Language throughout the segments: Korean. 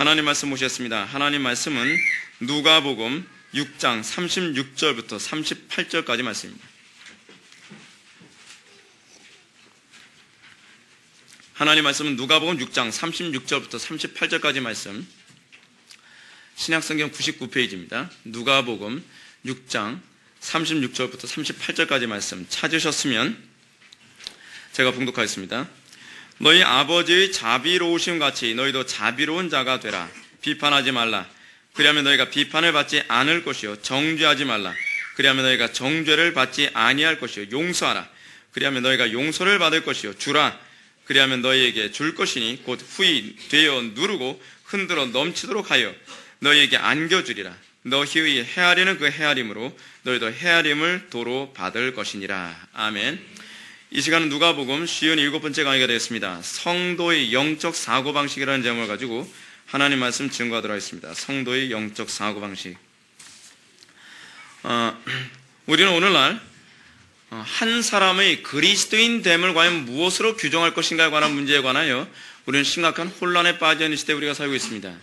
하나님 말씀 보셨습니다. 하나님 말씀은 누가복음 6장 36절부터 38절까지 말씀입니다. 하나님 말씀은 누가복음 6장 36절부터 38절까지 말씀, 신약성경 99페이지입니다. 누가복음 6장 36절부터 38절까지 말씀 찾으셨으면 제가 봉독하겠습니다. 너희 아버지의 자비로우심 같이 너희도 자비로운 자가 되라. 비판하지 말라. 그리하면 너희가 비판을 받지 않을 것이요. 정죄하지 말라. 그리하면 너희가 정죄를 받지 아니할 것이요. 용서하라. 그리하면 너희가 용서를 받을 것이요. 주라. 그리하면 너희에게 줄 것이니 곧 후히 되어 누르고 흔들어 넘치도록 하여 너희에게 안겨주리라. 너희의 헤아리는 그 헤아림으로 너희도 헤아림을 도로 받을 것이니라. 아멘. 이 시간은 누가복음 57번째 강의가 되겠습니다. 성도의 영적 사고방식이라는 제목을 가지고 하나님 말씀 증거하도록 하겠습니다. 성도의 영적 사고방식. 우리는 오늘날 한 사람의 그리스도인 됨을 과연 무엇으로 규정할 것인가에 관한 문제에 관하여 우리는 심각한 혼란에 빠져 있는 시대에 우리가 살고 있습니다.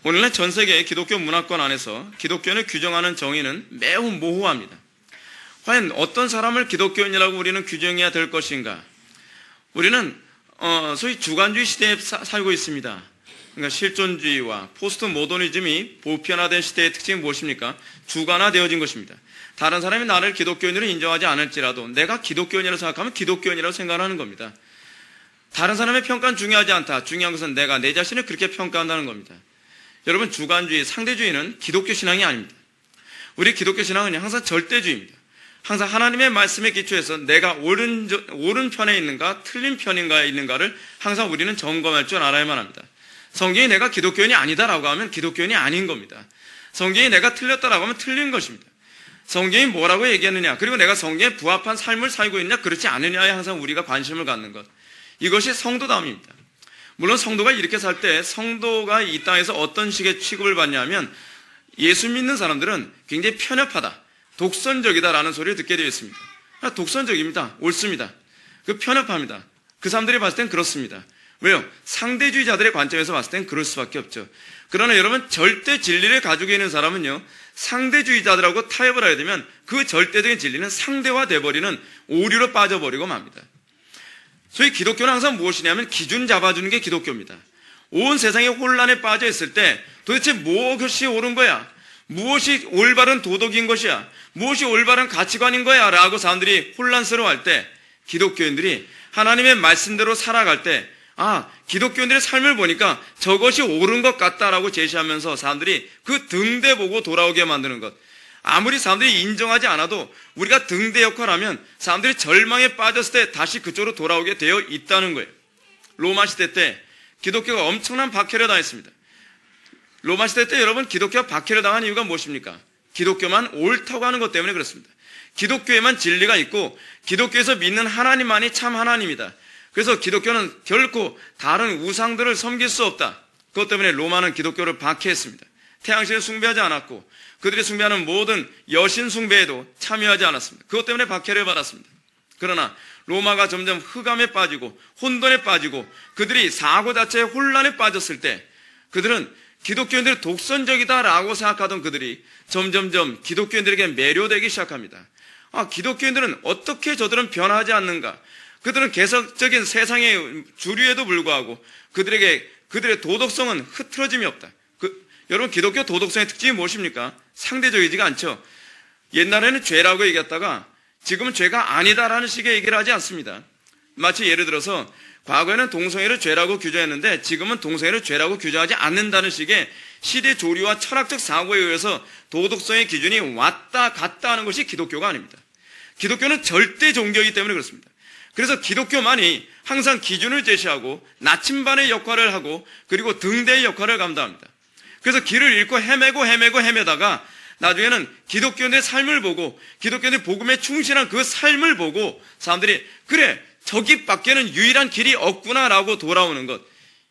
오늘날 전 세계의 기독교 문화권 안에서 기독교인을 규정하는 정의는 매우 모호합니다. 과연 어떤 사람을 기독교인이라고 우리는 규정해야 될 것인가? 우리는 소위 주관주의 시대에 살고 있습니다. 그러니까 실존주의와 포스트 모더니즘이 보편화된 시대의 특징이 무엇입니까? 주관화되어진 것입니다. 다른 사람이 나를 기독교인으로 인정하지 않을지라도 내가 기독교인이라고 생각하면 기독교인이라고 생각하는 겁니다. 다른 사람의 평가는 중요하지 않다. 중요한 것은 내가 내 자신을 그렇게 평가한다는 겁니다. 여러분, 주관주의, 상대주의는 기독교 신앙이 아닙니다. 우리 기독교 신앙은 항상 절대주의입니다. 항상 하나님의 말씀에 기초해서 내가 옳은 편에 있는가 틀린 편인가에 있는가를 항상 우리는 점검할 줄 알아야만 합니다. 성경이 내가 기독교인이 아니다라고 하면 기독교인이 아닌 겁니다. 성경이 내가 틀렸다라고 하면 틀린 것입니다. 성경이 뭐라고 얘기했느냐, 그리고 내가 성경에 부합한 삶을 살고 있느냐 그렇지 않느냐에 항상 우리가 관심을 갖는 것, 이것이 성도다움입니다. 물론 성도가 이렇게 살 때 성도가 이 땅에서 어떤 식의 취급을 받냐면 예수 믿는 사람들은 굉장히 편협하다, 독선적이다라는 소리를 듣게 되어 있습니다. 독선적입니다. 옳습니다. 편협합니다. 그 사람들이 봤을 땐 그렇습니다. 왜요? 상대주의자들의 관점에서 봤을 땐 그럴 수밖에 없죠. 그러나 여러분, 절대 진리를 가지고 있는 사람은요, 상대주의자들하고 타협을 하게 되면 그 절대적인 진리는 상대화되어버리는 오류로 빠져버리고 맙니다. 소위 기독교는 항상 무엇이냐면 기준 잡아주는 게 기독교입니다. 온 세상이 혼란에 빠져 있을 때 도대체 무엇이 옳은 거야? 무엇이 올바른 도덕인 것이야? 무엇이 올바른 가치관인 거야? 라고 사람들이 혼란스러워할 때 기독교인들이 하나님의 말씀대로 살아갈 때 기독교인들의 삶을 보니까 저것이 옳은 것 같다라고 제시하면서 사람들이 그 등대 보고 돌아오게 만드는 것. 아무리 사람들이 인정하지 않아도 우리가 등대 역할을 하면 사람들이 절망에 빠졌을 때 다시 그쪽으로 돌아오게 되어 있다는 거예요. 로마 시대 때 기독교가 엄청난 박해를 당했습니다. 로마 시대 때 여러분, 기독교가 박해를 당한 이유가 무엇입니까? 기독교만 옳다고 하는 것 때문에 그렇습니다. 기독교에만 진리가 있고 기독교에서 믿는 하나님만이 참 하나님이다. 그래서 기독교는 결코 다른 우상들을 섬길 수 없다. 그것 때문에 로마는 기독교를 박해했습니다. 태양신을 숭배하지 않았고 그들이 숭배하는 모든 여신 숭배에도 참여하지 않았습니다. 그것 때문에 박해를 받았습니다. 그러나 로마가 점점 흑암에 빠지고 혼돈에 빠지고 그들이 사고 자체의 혼란에 빠졌을 때 그들은 기독교인들이 독선적이다라고 생각하던 그들이 점점점 기독교인들에게 매료되기 시작합니다. 기독교인들은 어떻게 저들은 변하지 않는가? 그들은 개성적인 세상의 주류에도 불구하고 그들의 도덕성은 흐트러짐이 없다. 여러분, 기독교 도덕성의 특징이 무엇입니까? 상대적이지가 않죠. 옛날에는 죄라고 얘기했다가 지금은 죄가 아니다라는 식의 얘기를 하지 않습니다. 마치 예를 들어서 과거에는 동성애를 죄라고 규정했는데 지금은 동성애를 죄라고 규정하지 않는다는 식의 시대 조류와 철학적 사고에 의해서 도덕성의 기준이 왔다 갔다 하는 것이 기독교가 아닙니다. 기독교는 절대 종교이기 때문에 그렇습니다. 그래서 기독교만이 항상 기준을 제시하고 나침반의 역할을 하고 그리고 등대의 역할을 감당합니다. 그래서 길을 잃고 헤매다가 나중에는 기독교인의 삶을 보고 기독교인의 복음에 충실한 그 삶을 보고 사람들이 그래, 저기 밖에는 유일한 길이 없구나라고 돌아오는 것.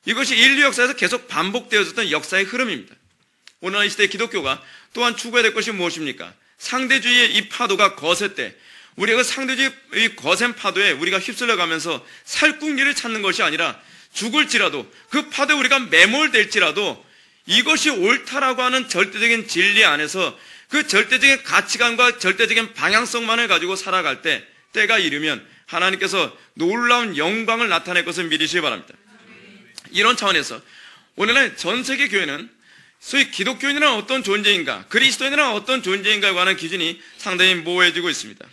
이것이 인류 역사에서 계속 반복되어졌던 역사의 흐름입니다. 오늘날 이 시대의 기독교가 또한 추구해야 될 것이 무엇입니까? 상대주의의 이 파도가 거셀 때 우리가 그 상대주의 거센 파도에 우리가 휩쓸려 가면서 살궁리를 찾는 것이 아니라 죽을지라도 그 파도에 우리가 매몰될지라도 이것이 옳다라고 하는 절대적인 진리 안에서 그 절대적인 가치관과 절대적인 방향성만을 가지고 살아갈 때 때가 이르면 하나님께서 놀라운 영광을 나타낼 것을 믿으시기 바랍니다. 이런 차원에서 오늘날 전 세계 교회는 소위 기독교인이란 어떤 존재인가, 그리스도인이란 어떤 존재인가에 관한 기준이 상당히 모호해지고 있습니다.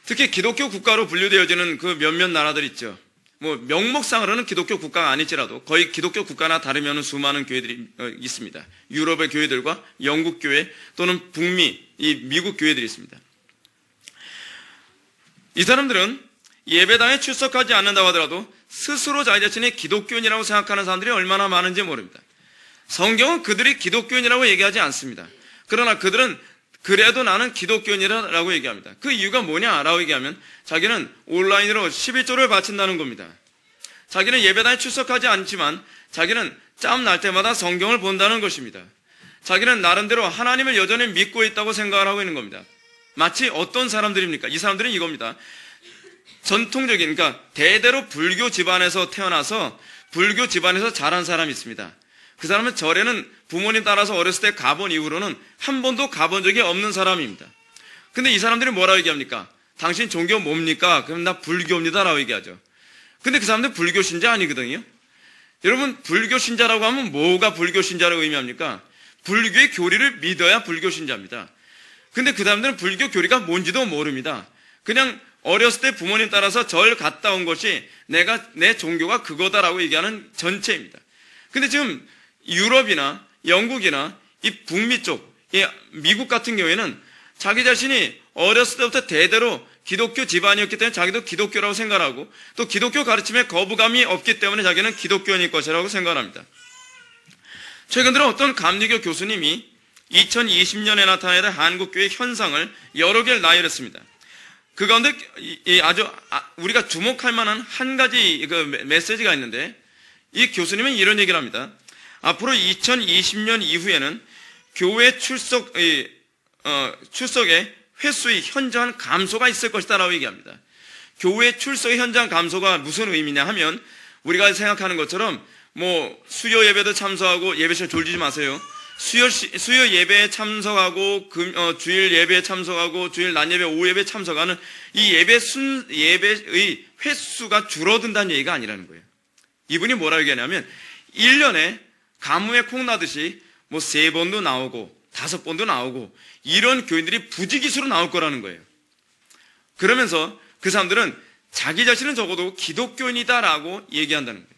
특히 기독교 국가로 분류되어지는 그 몇몇 나라들 있죠. 뭐 명목상으로는 기독교 국가가 아닐지라도 거의 기독교 국가나 다르면 수많은 교회들이 있습니다. 유럽의 교회들과 영국 교회 또는 북미, 이 미국 교회들이 있습니다. 이 사람들은 예배당에 출석하지 않는다고 하더라도 스스로 자기 자신이 기독교인이라고 생각하는 사람들이 얼마나 많은지 모릅니다. 성경은 그들이 기독교인이라고 얘기하지 않습니다. 그러나 그들은 그래도 나는 기독교인이라고 얘기합니다. 그 이유가 뭐냐라고 얘기하면 자기는 온라인으로 11조를 바친다는 겁니다. 자기는 예배당에 출석하지 않지만 자기는 짬 날 때마다 성경을 본다는 것입니다. 자기는 나름대로 하나님을 여전히 믿고 있다고 생각을 하고 있는 겁니다. 마치 어떤 사람들입니까? 이 사람들은 이겁니다. 전통적인, 그러니까 대대로 불교 집안에서 태어나서 불교 집안에서 자란 사람이 있습니다. 그 사람은 절에는 부모님 따라서 어렸을 때 가본 이후로는 한 번도 가본 적이 없는 사람입니다. 근데 이 사람들이 뭐라고 얘기합니까? 당신 종교 뭡니까? 그럼 나 불교입니다 라고 얘기하죠. 근데 그 사람들은 불교 신자 아니거든요. 여러분, 불교 신자라고 하면 뭐가 불교 신자라고 의미합니까? 불교의 교리를 믿어야 불교 신자입니다. 근데 그 사람들은 불교 교리가 뭔지도 모릅니다. 그냥 어렸을 때 부모님 따라서 절 갔다 온 것이 내 종교가 그거다라고 얘기하는 전체입니다. 근데 지금 유럽이나 영국이나 이 북미 쪽, 이 미국 같은 경우에는 자기 자신이 어렸을 때부터 대대로 기독교 집안이었기 때문에 자기도 기독교라고 생각하고 또 기독교 가르침에 거부감이 없기 때문에 자기는 기독교인일 것이라고 생각합니다. 최근 들어 어떤 감리교 교수님이 2020년에 나타나야 될 한국교회 현상을 여러 개를 나열했습니다. 그 가운데 아주 우리가 주목할 만한 한 가지 그 메시지가 있는데 이 교수님은 이런 얘기를 합니다. 앞으로 2020년 이후에는 교회 출석의 횟수의 현저한 감소가 있을 것이다 라고 얘기합니다. 교회 출석의 현저한 감소가 무슨 의미냐 하면 우리가 생각하는 것처럼 뭐 수요 예배도 참석하고 예배 시간 졸지지 마세요. 수요 예배에 참석하고 주일 예배에 참석하고 주일 낮 예배 오후 예배에 참석하는 이 예배의 횟수가 줄어든다는 얘기가 아니라는 거예요. 이분이 뭐라고 얘기하냐면 1년에 가뭄에 콩 나듯이 뭐 3번도 나오고 5번도 나오고 이런 교인들이 부지기수로 나올 거라는 거예요. 그러면서 그 사람들은 자기 자신은 적어도 기독교인이다라고 얘기한다는 거예요.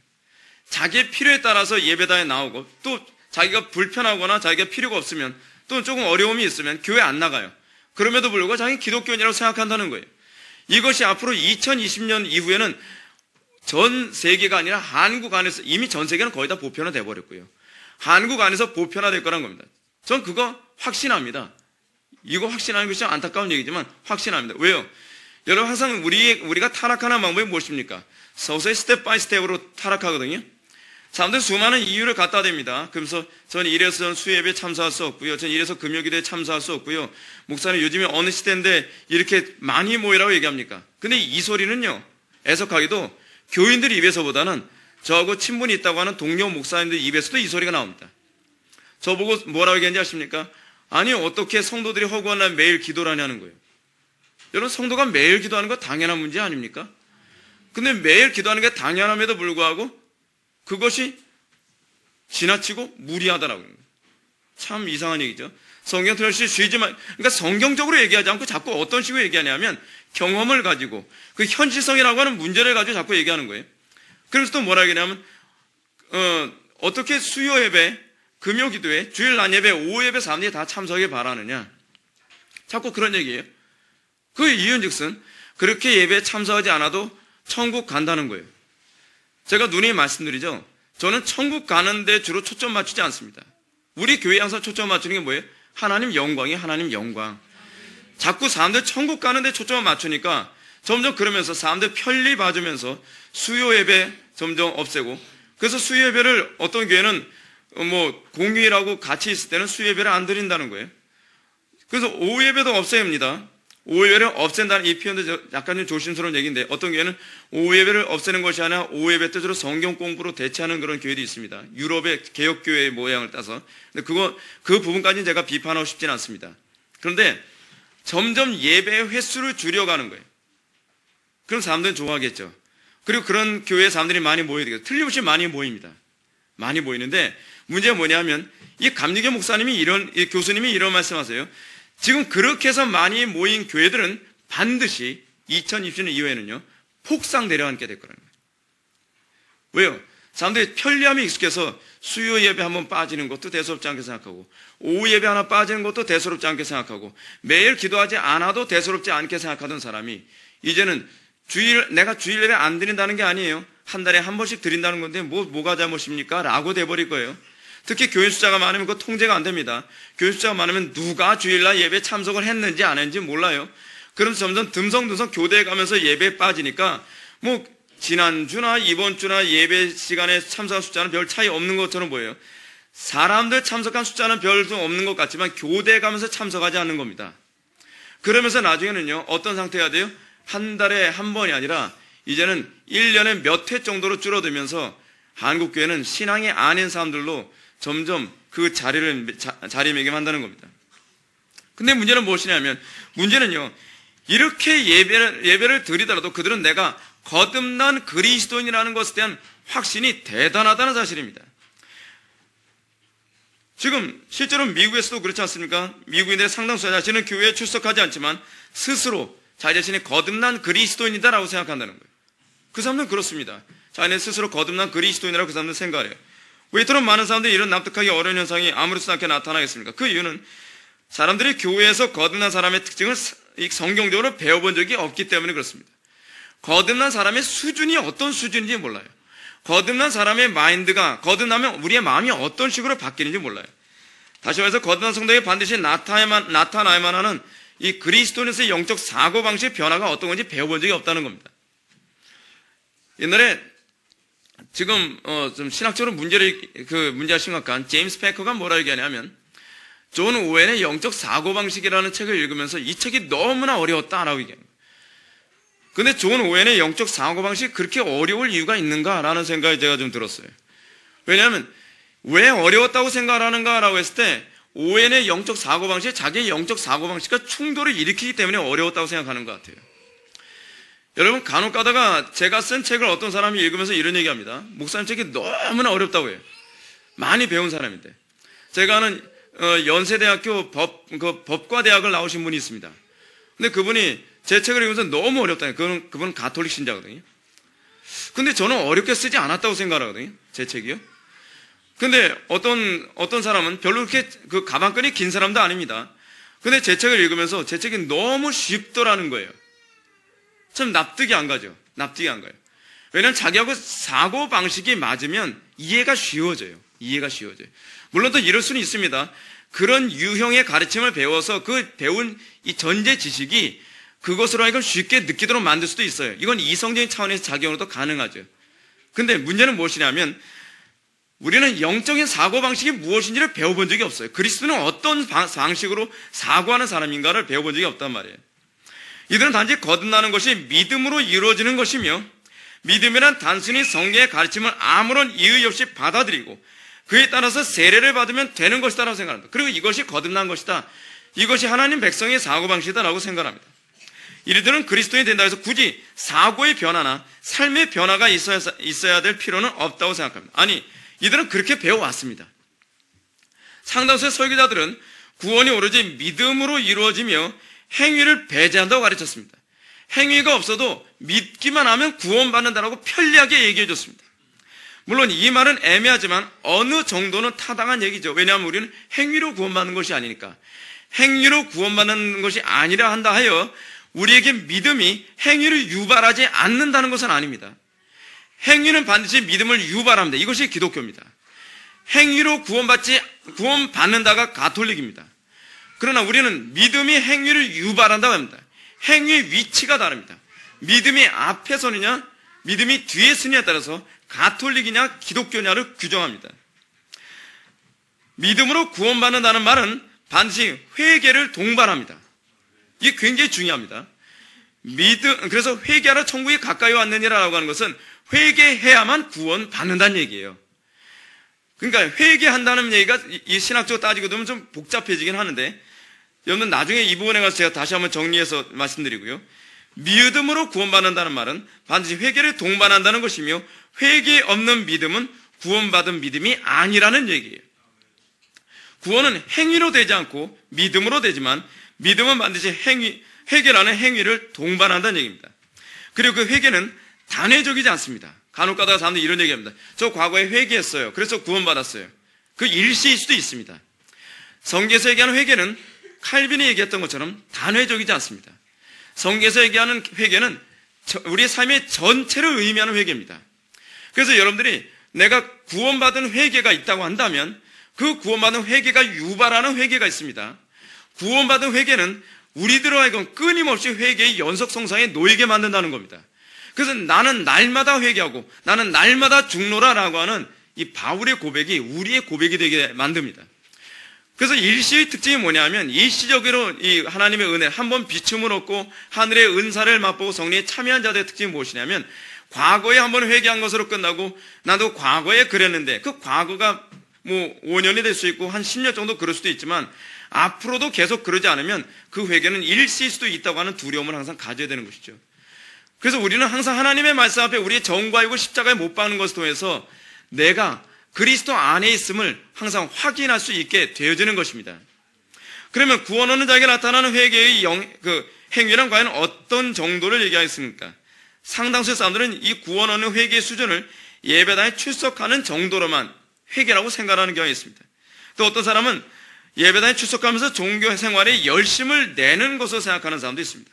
자기의 필요에 따라서 예배당에 나오고 또 자기가 불편하거나 자기가 필요가 없으면 또 조금 어려움이 있으면 교회 안 나가요. 그럼에도 불구하고 자기는 기독교인이라고 생각한다는 거예요. 이것이 앞으로 2020년 이후에는 전 세계가 아니라 한국 안에서 이미 전 세계는 거의 다 보편화돼 버렸고요. 한국 안에서 보편화될 거란 겁니다. 전 그거 확신합니다. 이거 확신하는 것이 안타까운 얘기지만 확신합니다. 왜요? 여러분 항상 우리가 타락하는 방법이 무엇입니까? 서서히 스텝 바이 스텝으로 타락하거든요. 사람들은 수많은 이유를 갖다 댑니다. 그러면서 저는 이래서 수예배에 참석할 수 없고요. 저는 이래서 금요기도에 참석할 수 없고요. 목사님 요즘에 어느 시대인데 이렇게 많이 모이라고 얘기합니까? 근데 이 소리는요. 애석하게도 교인들 입에서보다는 저하고 친분이 있다고 하는 동료 목사님들 입에서도 이 소리가 나옵니다. 저보고 뭐라고 얘기하는지 아십니까? 아니 어떻게 성도들이 허구한 날 매일 기도를 하냐는 거예요. 여러분 성도가 매일 기도하는 거 당연한 문제 아닙니까? 근데 매일 기도하는 게 당연함에도 불구하고 그것이 지나치고 무리하다라고 합니다. 참 이상한 얘기죠. 성경 틀어시 쉬지 마. 그러니까 성경적으로 얘기하지 않고 자꾸 어떤 식으로 얘기하냐면 경험을 가지고 그 현실성이라고 하는 문제를 가지고 자꾸 얘기하는 거예요. 그래서 또 뭐라 얘기하냐면 어떻게 수요 예배, 금요 기도회, 주일 낮 예배, 오후 예배 사람들이 다 참석에 바라느냐. 자꾸 그런 얘기예요. 그 이유는즉슨 그렇게 예배에 참석하지 않아도 천국 간다는 거예요. 제가 누누이 말씀드리죠. 저는 천국 가는 데 주로 초점 맞추지 않습니다. 우리 교회 항상 초점 맞추는 게 뭐예요? 하나님 영광이 하나님 영광. 자꾸 사람들 천국 가는 데 초점을 맞추니까 점점 그러면서 사람들 편리 봐주면서 수요 예배 점점 없애고 그래서 수요 예배를 어떤 교회는 뭐 공휴일하고 같이 있을 때는 수요 예배를 안 드린다는 거예요. 그래서 오후 예배도 없앱니다. 오후 예배를 없앤다는 이 표현도 약간 좀 조심스러운 얘기인데, 어떤 교회는 오후 예배를 없애는 것이 아니라 오후 예배 뜻으로 성경 공부로 대체하는 그런 교회도 있습니다. 유럽의 개혁교회의 모양을 따서. 근데 그 부분까지는 제가 비판하고 싶지는 않습니다. 그런데 점점 예배의 횟수를 줄여가는 거예요. 그럼 사람들은 좋아하겠죠. 그리고 그런 교회에 사람들이 많이 모여야 되겠죠. 틀림없이 많이 모입니다. 많이 모이는데, 문제가 뭐냐면, 이 감리교 목사님이 이 교수님이 이런 말씀하세요. 지금 그렇게 해서 많이 모인 교회들은 반드시 2020년 이후에는요, 폭삭 내려앉게 될 거라는 거예요. 왜요? 사람들이 편리함에 익숙해서 수요 예배 한번 빠지는 것도 대수롭지 않게 생각하고, 오후 예배 하나 빠지는 것도 대수롭지 않게 생각하고, 매일 기도하지 않아도 대수롭지 않게 생각하던 사람이, 이제는 내가 주일 예배 안 드린다는 게 아니에요. 한 달에 한 번씩 드린다는 건데 뭐가 잘못입니까? 라고 돼버릴 거예요. 특히 교인 숫자가 많으면 그거 통제가 안 됩니다. 교인 숫자가 많으면 누가 주일날 예배 참석을 했는지 안 했는지 몰라요. 그럼 점점 듬성듬성 교대에 가면서 예배에 빠지니까 지난주나 이번 주나 예배 시간에 참석한 숫자는 별 차이 없는 것처럼 보여요. 사람들 참석한 숫자는 별도 없는 것 같지만 교대에 가면서 참석하지 않는 겁니다. 그러면서 나중에는요, 어떤 상태가 돼요? 한 달에 한 번이 아니라 이제는 1년에 몇 회 정도로 줄어들면서 한국교회는 신앙이 아닌 사람들로 점점 그 자리매김한다는 겁니다. 근데 문제는 무엇이냐면, 문제는요, 이렇게 예배를 드리더라도 그들은 내가 거듭난 그리스도인이라는 것에 대한 확신이 대단하다는 사실입니다. 지금 실제로 미국에서도 그렇지 않습니까? 미국인들의 상당수 자신은 교회에 출석하지 않지만 스스로 자기 자신이 거듭난 그리스도인이다라고 생각한다는 거예요. 그 사람들은 그렇습니다. 자기네 스스로 거듭난 그리스도인이라고 그 사람들은 생각해요. 왜 이토록 많은 사람들이 이런 납득하기 어려운 현상이 아무렇지도 않게 나타나겠습니까? 그 이유는 사람들이 교회에서 거듭난 사람의 특징을 성경적으로 배워본 적이 없기 때문에 그렇습니다. 거듭난 사람의 수준이 어떤 수준인지 몰라요. 거듭난 사람의 마인드가, 거듭나면 우리의 마음이 어떤 식으로 바뀌는지 몰라요. 다시 말해서 거듭난 성도에게 반드시 나타나야만 하는 이 그리스도인에서의 영적 사고방식의 변화가 어떤 건지 배워본 적이 없다는 겁니다. 옛날에 지금 좀 신학적으로 문제가 심각한 제임스 패커가 뭐라 얘기하냐면, 존 오웬의 영적 사고방식이라는 책을 읽으면서 이 책이 너무나 어려웠다라고 얘기합니다. 근데 존 오웬의 영적 사고방식이 그렇게 어려울 이유가 있는가라는 생각이 제가 좀 들었어요. 왜냐하면 왜 어려웠다고 생각하는가라고 했을 때, 오웬의 영적 사고방식이 자기의 영적 사고방식과 충돌을 일으키기 때문에 어려웠다고 생각하는 것 같아요. 여러분, 간혹 가다가 제가 쓴 책을 어떤 사람이 읽으면서 이런 얘기합니다. 목사님 책이 너무나 어렵다고 해요. 많이 배운 사람인데. 제가 아는 연세대학교 법과대학을 나오신 분이 있습니다. 근데 그분이 제 책을 읽으면서 너무 어렵다니요. 그분은 가톨릭 신자거든요. 근데 저는 어렵게 쓰지 않았다고 생각하거든요. 제 책이요. 근데 어떤 사람은 별로 그렇게 그 가방끈이 긴 사람도 아닙니다. 근데 제 책을 읽으면서 제 책이 너무 쉽더라는 거예요. 참 납득이 안 가죠. 납득이 안 가요. 왜냐하면 자기하고 사고방식이 맞으면 이해가 쉬워져요. 물론 또 이럴 수는 있습니다. 그런 유형의 가르침을 배워서 그 배운 이 전제 지식이 그것으로 하여금 쉽게 느끼도록 만들 수도 있어요. 이건 이성적인 차원에서 작용으로도 가능하죠. 근데 문제는 무엇이냐면, 우리는 영적인 사고방식이 무엇인지를 배워본 적이 없어요. 그리스도는 어떤 방식으로 사고하는 사람인가를 배워본 적이 없단 말이에요. 이들은 단지 거듭나는 것이 믿음으로 이루어지는 것이며, 믿음이란 단순히 성경의 가르침을 아무런 이의 없이 받아들이고 그에 따라서 세례를 받으면 되는 것이다라고 생각합니다. 그리고 이것이 거듭난 것이다, 이것이 하나님 백성의 사고방식이다라고 생각합니다. 이들은 그리스도인이 된다 해서 굳이 사고의 변화나 삶의 변화가 있어야 될 필요는 없다고 생각합니다. 아니, 이들은 그렇게 배워왔습니다. 상당수의 설교자들은 구원이 오로지 믿음으로 이루어지며 행위를 배제한다고 가르쳤습니다. 행위가 없어도 믿기만 하면 구원받는다라고 편리하게 얘기해 줬습니다. 물론 이 말은 애매하지만 어느 정도는 타당한 얘기죠. 왜냐하면 우리는 행위로 구원받는 것이 아니니까. 행위로 구원받는 것이 아니라 한다 하여 우리에게 믿음이 행위를 유발하지 않는다는 것은 아닙니다. 행위는 반드시 믿음을 유발합니다. 이것이 기독교입니다. 행위로 구원받는다가 가톨릭입니다. 그러나 우리는 믿음이 행위를 유발한다고 합니다. 행위의 위치가 다릅니다. 믿음이 앞에 서느냐, 믿음이 뒤에 서느냐에 따라서 가톨릭이냐 기독교냐를 규정합니다. 믿음으로 구원받는다는 말은 반드시 회개를 동반합니다. 이게 굉장히 중요합니다. 그래서 회개하라 천국이 가까이 왔느니라라고 하는 것은 회개해야만 구원 받는다는 얘기예요. 그러니까 회개한다는 얘기가 이 신학적으로 따지고 보면 좀 복잡해지긴 하는데, 여러분 나중에 이 부분에 가서 제가 다시 한번 정리해서 말씀드리고요. 믿음으로 구원받는다는 말은 반드시 회개를 동반한다는 것이며, 회개 없는 믿음은 구원받은 믿음이 아니라는 얘기예요. 구원은 행위로 되지 않고 믿음으로 되지만, 믿음은 반드시 회개라는 행위를 동반한다는 얘기입니다. 그리고 그 회개는 단회적이지 않습니다. 간혹 가다가 사람들이 이런 얘기합니다. 저 과거에 회개했어요. 그래서 구원받았어요. 그 일시일 수도 있습니다. 성경에서 얘기하는 회개는 칼빈이 얘기했던 것처럼 단회적이지 않습니다. 성경에서 얘기하는 회개는 우리의 삶의 전체를 의미하는 회개입니다. 그래서 여러분들이 내가 구원받은 회개가 있다고 한다면 그 구원받은 회개가 유발하는 회개가 있습니다. 구원받은 회개는 우리들로 하여금 끊임없이 회개의 연속성상에 놓이게 만든다는 겁니다. 그래서 나는 날마다 회개하고 나는 날마다 죽노라라고 하는 이 바울의 고백이 우리의 고백이 되게 만듭니다. 그래서 일시의 특징이 뭐냐면, 일시적으로 이 하나님의 은혜, 한번 비춤을 얻고 하늘의 은사를 맛보고 성령에 참여한 자들의 특징이 무엇이냐면, 과거에 한번 회개한 것으로 끝나고 나도 과거에 그랬는데, 그 과거가 뭐 5년이 될 수 있고 한 10년 정도 그럴 수도 있지만 앞으로도 계속 그러지 않으면 그 회개는 일시일 수도 있다고 하는 두려움을 항상 가져야 되는 것이죠. 그래서 우리는 항상 하나님의 말씀 앞에 우리의 정과이고 십자가에 못 박는 것을 통해서 내가 그리스도 안에 있음을 항상 확인할 수 있게 되어지는 것입니다. 그러면 구원 얻는 자에게 나타나는 회개의 행위란 과연 어떤 정도를 얘기하겠습니까? 상당수의 사람들은 이 구원 얻는 회개의 수준을 예배당에 출석하는 정도로만 회개라고 생각하는 경우가 있습니다. 또 어떤 사람은 예배당에 출석하면서 종교 생활에 열심을 내는 것으로 생각하는 사람도 있습니다.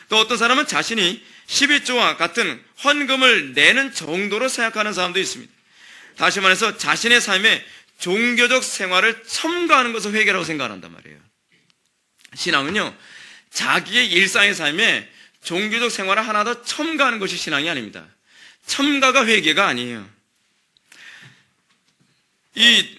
또 어떤 사람은 자신이 11조와 같은 헌금을 내는 정도로 생각하는 사람도 있습니다. 다시 말해서 자신의 삶에 종교적 생활을 첨가하는 것을 회개라고 생각한단 말이에요. 신앙은요, 자기의 일상의 삶에 종교적 생활을 하나 더 첨가하는 것이 신앙이 아닙니다. 첨가가 회개가 아니에요. 이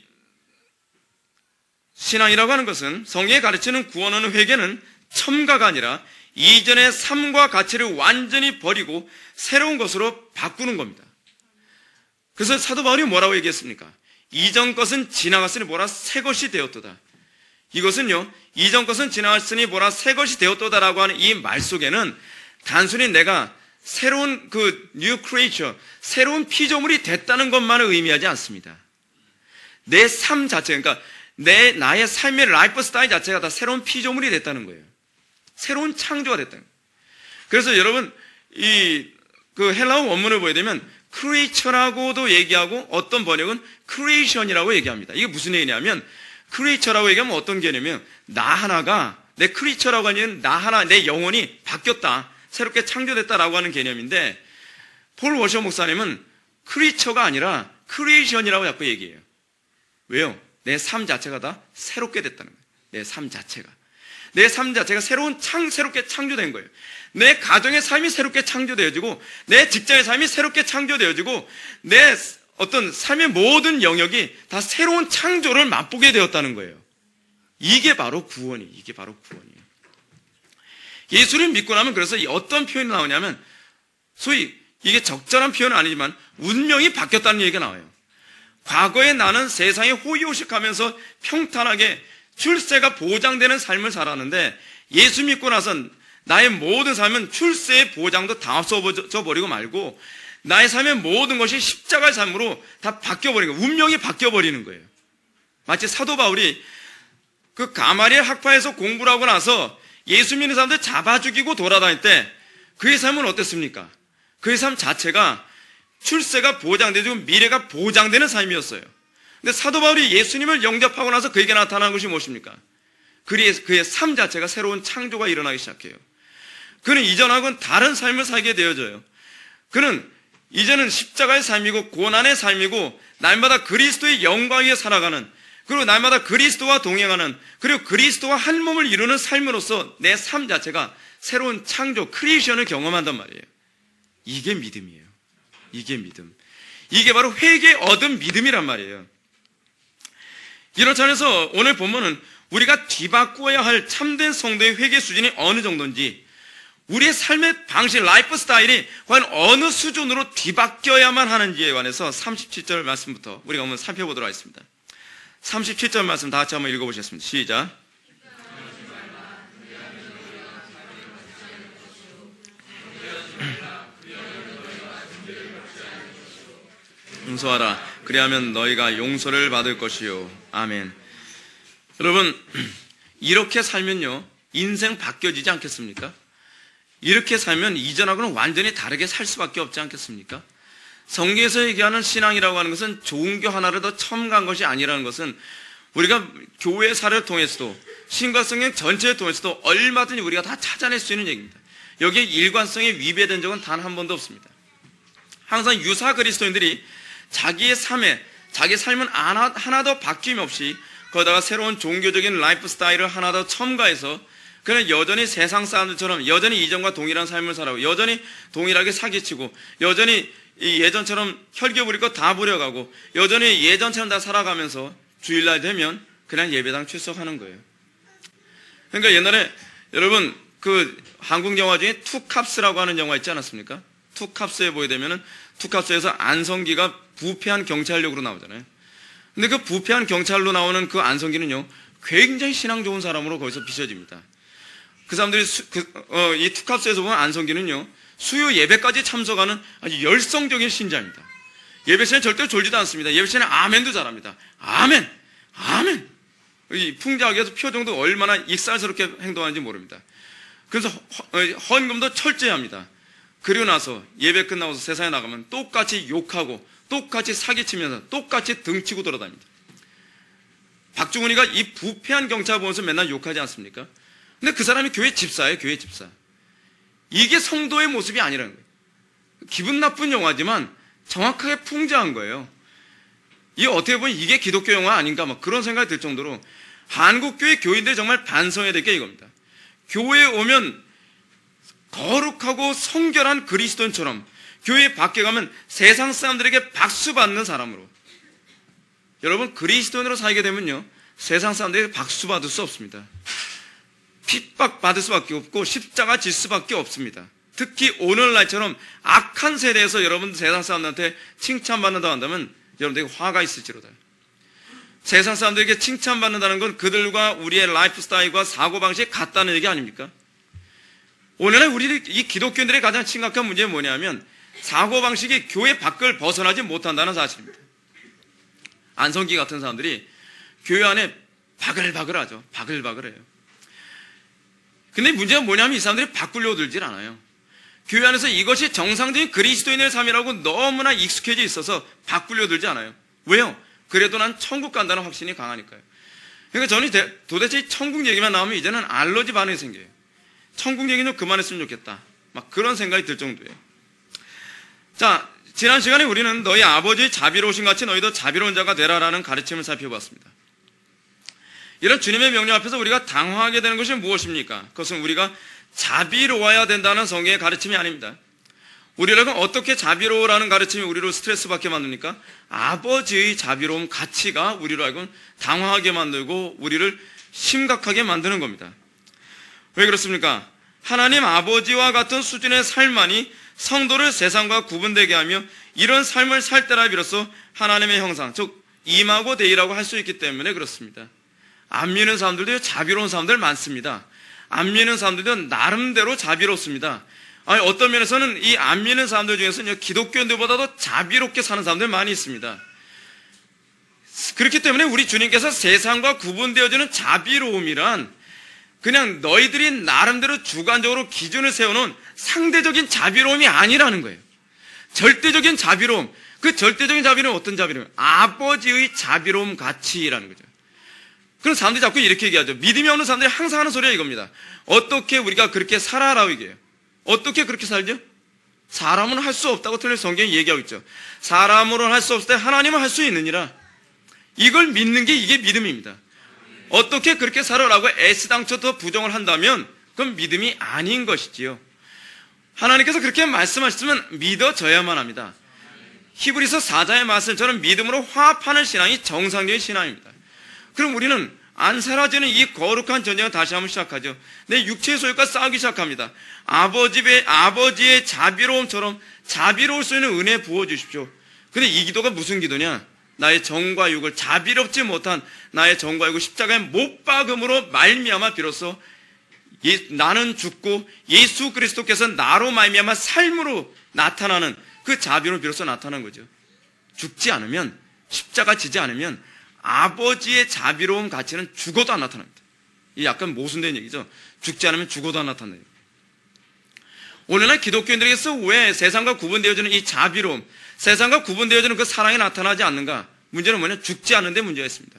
신앙이라고 하는 것은, 성경에 가르치는 구원 얻는 회개는 첨가가 아니라 이전의 삶과 가치를 완전히 버리고 새로운 것으로 바꾸는 겁니다. 그래서 사도 바울이 뭐라고 얘기했습니까? 이전 것은 지나갔으니 보라 새 것이 되었도다. 이것은요, 이전 것은 지나갔으니 보라 새 것이 되었도다라고 하는 이 말 속에는 단순히 내가 새로운 new creature, 새로운 피조물이 됐다는 것만을 의미하지 않습니다. 내 삶 자체, 그러니까 나의 삶의 라이프 스타일 자체가 다 새로운 피조물이 됐다는 거예요. 새로운 창조가 됐다는 거예요. 그래서 여러분, 헬라어 원문을 보게 되면 creature라고도 얘기하고 어떤 번역은 creation이라고 얘기합니다. 이게 무슨 얘기냐면, creature라고 얘기하면 어떤 개념이면 나 하나가, 내 creature라고 하는 나 하나, 내 영혼이 바뀌었다, 새롭게 창조됐다라고 하는 개념인데, 폴 워셔 목사님은 creature가 아니라 creation이라고 자꾸 얘기해요. 왜요? 내 삶 자체가 다 새롭게 됐다는 거예요. 내 삶 자체가. 내 삶 자체가 새롭게 창조된 거예요. 내 가정의 삶이 새롭게 창조되어지고, 내 직장의 삶이 새롭게 창조되어지고, 내 어떤 삶의 모든 영역이 다 새로운 창조를 맛보게 되었다는 거예요. 이게 바로 구원이에요. 예수를 믿고 나면 그래서 어떤 표현이 나오냐면, 소위 이게 적절한 표현은 아니지만 운명이 바뀌었다는 얘기가 나와요. 과거에 나는 세상에 호의호식하면서 평탄하게 출세가 보장되는 삶을 살았는데, 예수 믿고 나선 나의 모든 삶은 출세의 보장도 다 없어져 버리고 말고 나의 삶의 모든 것이 십자가의 삶으로 다 바뀌어버리는 거예요. 운명이 바뀌어버리는 거예요. 마치 사도 바울이 그 가마리엘 학파에서 공부를 하고 나서 예수 믿는 사람들 잡아 죽이고 돌아다닐 때 그의 삶은 어땠습니까? 그의 삶 자체가 출세가 보장되고 미래가 보장되는 삶이었어요. 근데 사도 바울이 예수님을 영접하고 나서 그에게 나타나는 것이 무엇입니까? 그의 삶 자체가 새로운 창조가 일어나기 시작해요. 그는 이전하고는 다른 삶을 살게 되어져요. 그는 이제는 십자가의 삶이고 고난의 삶이고 날마다 그리스도의 영광 위에 살아가는, 그리고 날마다 그리스도와 동행하는, 그리고 그리스도와 한 몸을 이루는 삶으로서 내 삶 자체가 새로운 창조, 크리에이션을 경험한단 말이에요. 이게 믿음이에요. 이게 믿음. 이게 바로 회개 얻은 믿음이란 말이에요. 이런 차원에서 오늘 본문은 우리가 뒤바꾸어야 할 참된 성도의 회개 수준이 어느 정도인지, 우리의 삶의 방식, 라이프 스타일이 과연 어느 수준으로 뒤바뀌어야만 하는지에 관해서 37절 말씀부터 우리가 한번 살펴보도록 하겠습니다. 37절 말씀 다 같이 한번 읽어보겠습니다. 시작. 용서하라. 그리하면 너희가 용서를 받을 것이요. 아멘. 여러분, 이렇게 살면요, 인생 바뀌어지지 않겠습니까? 이렇게 살면 이전하고는 완전히 다르게 살 수밖에 없지 않겠습니까? 성경에서 얘기하는 신앙이라고 하는 것은 종교 하나를 더 첨가한 것이 아니라는 것은 우리가 교회 사를 통해서도 신과 성경 전체를 통해서도 얼마든지 우리가 다 찾아낼 수 있는 얘기입니다. 여기에 일관성에 위배된 적은 단 한 번도 없습니다. 항상 유사 그리스도인들이 자기 삶은 하나 더 바뀜 없이 거기다가 새로운 종교적인 라이프 스타일을 하나 더 첨가해서 그는 여전히 세상 사람들처럼 여전히 이전과 동일한 삶을 살아가고 여전히 동일하게 사기치고 여전히 예전처럼 혈기 부릴 거 다 부려가고 여전히 예전처럼 다 살아가면서 주일날 되면 그냥 예배당 출석하는 거예요. 그러니까 옛날에 여러분 그 한국 영화 중에 투캅스라고 하는 영화 있지 않았습니까? 투캅스에 보게 되면은 투캅스에서 안성기가 부패한 경찰력으로 나오잖아요. 근데 그 부패한 경찰로 나오는 그 안성기는요, 굉장히 신앙 좋은 사람으로 거기서 비춰집니다. 그 사람들이 이 투캅스에서 보면 안성기는요, 수요 예배까지 참석하는 아주 열성적인 신자입니다. 예배 시간에 절대 졸지도 않습니다. 예배 시간에 아멘도 잘합니다. 아멘! 아멘! 이 풍자하게서 표정도 얼마나 익살스럽게 행동하는지 모릅니다. 그래서 헌금도 철저히 합니다. 그리고 나서 예배 끝나고서 세상에 나가면 똑같이 욕하고 똑같이 사기치면서 똑같이 등치고 돌아다닙니다. 박중훈이가 이 부패한 경찰 보면서 맨날 욕하지 않습니까? 근데 그 사람이 교회 집사예요. 교회 집사. 이게 성도의 모습이 아니라는 거예요. 기분 나쁜 영화지만 정확하게 풍자한 거예요. 이게 어떻게 보면 이게 기독교 영화 아닌가 막 그런 생각이 들 정도로 한국교회 교인들이 정말 반성해야 될 게 이겁니다. 교회에 오면 거룩하고 성결한 그리스도인처럼 교회 밖에 가면 세상 사람들에게 박수 받는 사람으로, 여러분 그리스도인으로 살게 되면요 세상 사람들에게 박수 받을 수 없습니다. 핍박 받을 수밖에 없고 십자가 질 수밖에 없습니다. 특히 오늘날처럼 악한 세대에서 여러분 세상 사람들한테 칭찬받는다 한다면 여러분들에게 화가 있을지로다. 세상 사람들에게 칭찬받는다는 건 그들과 우리의 라이프 스타일과 사고방식이 같다는 얘기 아닙니까? 오늘날 우리 이 기독교인들의 가장 심각한 문제는 뭐냐면 사고방식이 교회 밖을 벗어나지 못한다는 사실입니다. 안성기 같은 사람들이 교회 안에 바글바글하죠. 바글바글해요. 근데 문제가 뭐냐면 이 사람들이 바꾸려고 들질 않아요. 교회 안에서 이것이 정상적인 그리스도인의 삶이라고 너무나 익숙해져 있어서 바꾸려고 들지 않아요. 왜요? 그래도 난 천국 간다는 확신이 강하니까요. 그러니까 저는 도대체 천국 얘기만 나오면 이제는 알러지 반응이 생겨요. 천국 얘기 좀 그만했으면 좋겠다. 막 그런 생각이 들 정도예요. 자, 지난 시간에 우리는 너희 아버지의 자비로우신 같이 너희도 자비로운 자가 되라라는 가르침을 살펴봤습니다. 이런 주님의 명령 앞에서 우리가 당황하게 되는 것이 무엇입니까? 그것은 우리가 자비로워야 된다는 성경의 가르침이 아닙니다. 우리라고 어떻게 자비로우라는 가르침이 우리로 스트레스 받게 만듭니까? 아버지의 자비로움 가치가 우리로 하여금 당황하게 만들고 우리를 심각하게 만드는 겁니다. 왜 그렇습니까? 하나님 아버지와 같은 수준의 삶만이 성도를 세상과 구분되게 하며 이런 삶을 살 때라 비로소 하나님의 형상, 즉 임하고 대의라고 할 수 있기 때문에 그렇습니다. 안 믿는 사람들도 자비로운 사람들 많습니다. 안 믿는 사람들도 나름대로 자비롭습니다. 아니, 어떤 면에서는 이 안 믿는 사람들 중에서는 기독교인들보다도 자비롭게 사는 사람들 많이 있습니다. 그렇기 때문에 우리 주님께서 세상과 구분되어지는 자비로움이란 그냥 너희들이 나름대로 주관적으로 기준을 세우는 상대적인 자비로움이 아니라는 거예요. 절대적인 자비로움. 그 절대적인 자비로움은 어떤 자비로움? 아버지의 자비로움 가치라는 거죠. 그런 사람들이 자꾸 이렇게 얘기하죠. 믿음이 없는 사람들이 항상 하는 소리가 이겁니다. 어떻게 우리가 그렇게 살아라고 얘기해요. 어떻게 그렇게 살죠? 사람은 할 수 없다고 틀린 성경이 얘기하고 있죠. 사람으로는 할 수 없을 때 하나님은 할 수 있느니라. 이걸 믿는 게 이게 믿음입니다. 어떻게 그렇게 살아라고 애시당초부터 부정을 한다면 그건 믿음이 아닌 것이지요. 하나님께서 그렇게 말씀하셨으면 믿어져야만 합니다. 히브리서 4장의 말씀처럼 믿음으로 화합하는 신앙이 정상적인 신앙입니다. 그럼 우리는 안 사라지는 이 거룩한 전쟁을 다시 한번 시작하죠. 내 육체의 소유가 싸우기 시작합니다. 아버지의 자비로움처럼 자비로울 수 있는 은혜 부어주십시오. 근데 이 기도가 무슨 기도냐? 나의 정과 육을 자비롭지 못한 나의 정과 육을 십자가에 못 박음으로 말미암아 비로소 나는 죽고 예수 그리스도께서 나로 말미암아 삶으로 나타나는 그 자비로 비로소 나타난 거죠. 죽지 않으면, 십자가 지지 않으면 아버지의 자비로운 가치는 죽어도 안 나타납니다. 이 약간 모순된 얘기죠. 죽지 않으면 죽어도 안 나타나요. 오늘날 기독교인들에게서 왜 세상과 구분되어지는 이 자비로움, 세상과 구분되어지는 그 사랑이 나타나지 않는가? 문제는 뭐냐? 죽지 않는 데 문제가 있습니다.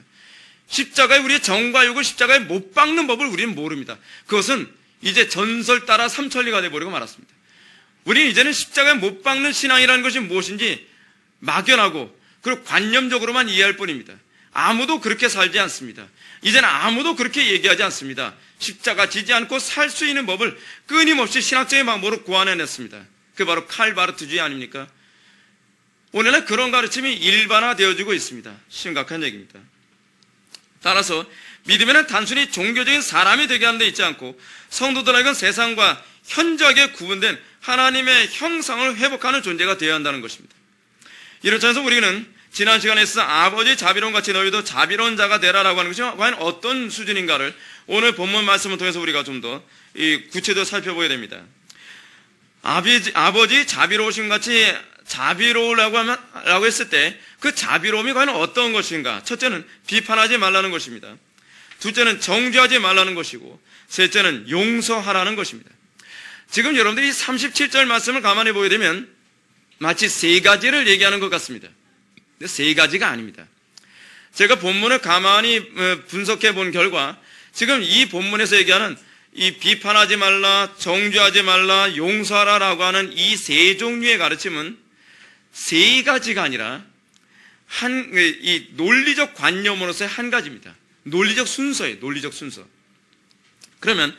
십자가에 우리의 정과 육을 십자가에 못 박는 법을 우리는 모릅니다. 그것은 이제 전설 따라 삼천리가 되어버리고 말았습니다. 우리는 이제는 십자가에 못 박는 신앙이라는 것이 무엇인지 막연하고 그리고 관념적으로만 이해할 뿐입니다. 아무도 그렇게 살지 않습니다. 이제는 아무도 그렇게 얘기하지 않습니다. 십자가 지지 않고 살 수 있는 법을 끊임없이 신학적인 방법으로 고안해냈습니다. 그게 바로 칼바르트주의 아닙니까? 오늘날 그런 가르침이 일반화되어지고 있습니다. 심각한 얘기입니다. 따라서 믿음에는 단순히 종교적인 사람이 되게 하는 데 있지 않고 성도들에게는 세상과 현저하게 구분된 하나님의 형상을 회복하는 존재가 되어야 한다는 것입니다. 이런 점에서 우리는 지난 시간에 있어 아버지 자비로운 같이 너희도 자비로운 자가 되라라고 하는 것이 과연 어떤 수준인가를 오늘 본문 말씀을 통해서 우리가 좀 더 구체적으로 살펴보게 됩니다. 아버지 자비로우신 같이 자비로우라고 했을 때 그 자비로움이 과연 어떤 것인가? 첫째는 비판하지 말라는 것입니다. 둘째는 정죄하지 말라는 것이고 셋째는 용서하라는 것입니다. 지금 여러분들이 37절 말씀을 가만히 보게 되면 마치 세 가지를 얘기하는 것 같습니다. 근데 세 가지가 아닙니다. 제가 본문을 가만히 분석해 본 결과 지금 이 본문에서 얘기하는 이 비판하지 말라, 정죄하지 말라, 용서하라라고 하는 이 세 종류의 가르침은 세 가지가 아니라 이 논리적 관념으로서의 한 가지입니다. 논리적 순서예요. 논리적 순서. 그러면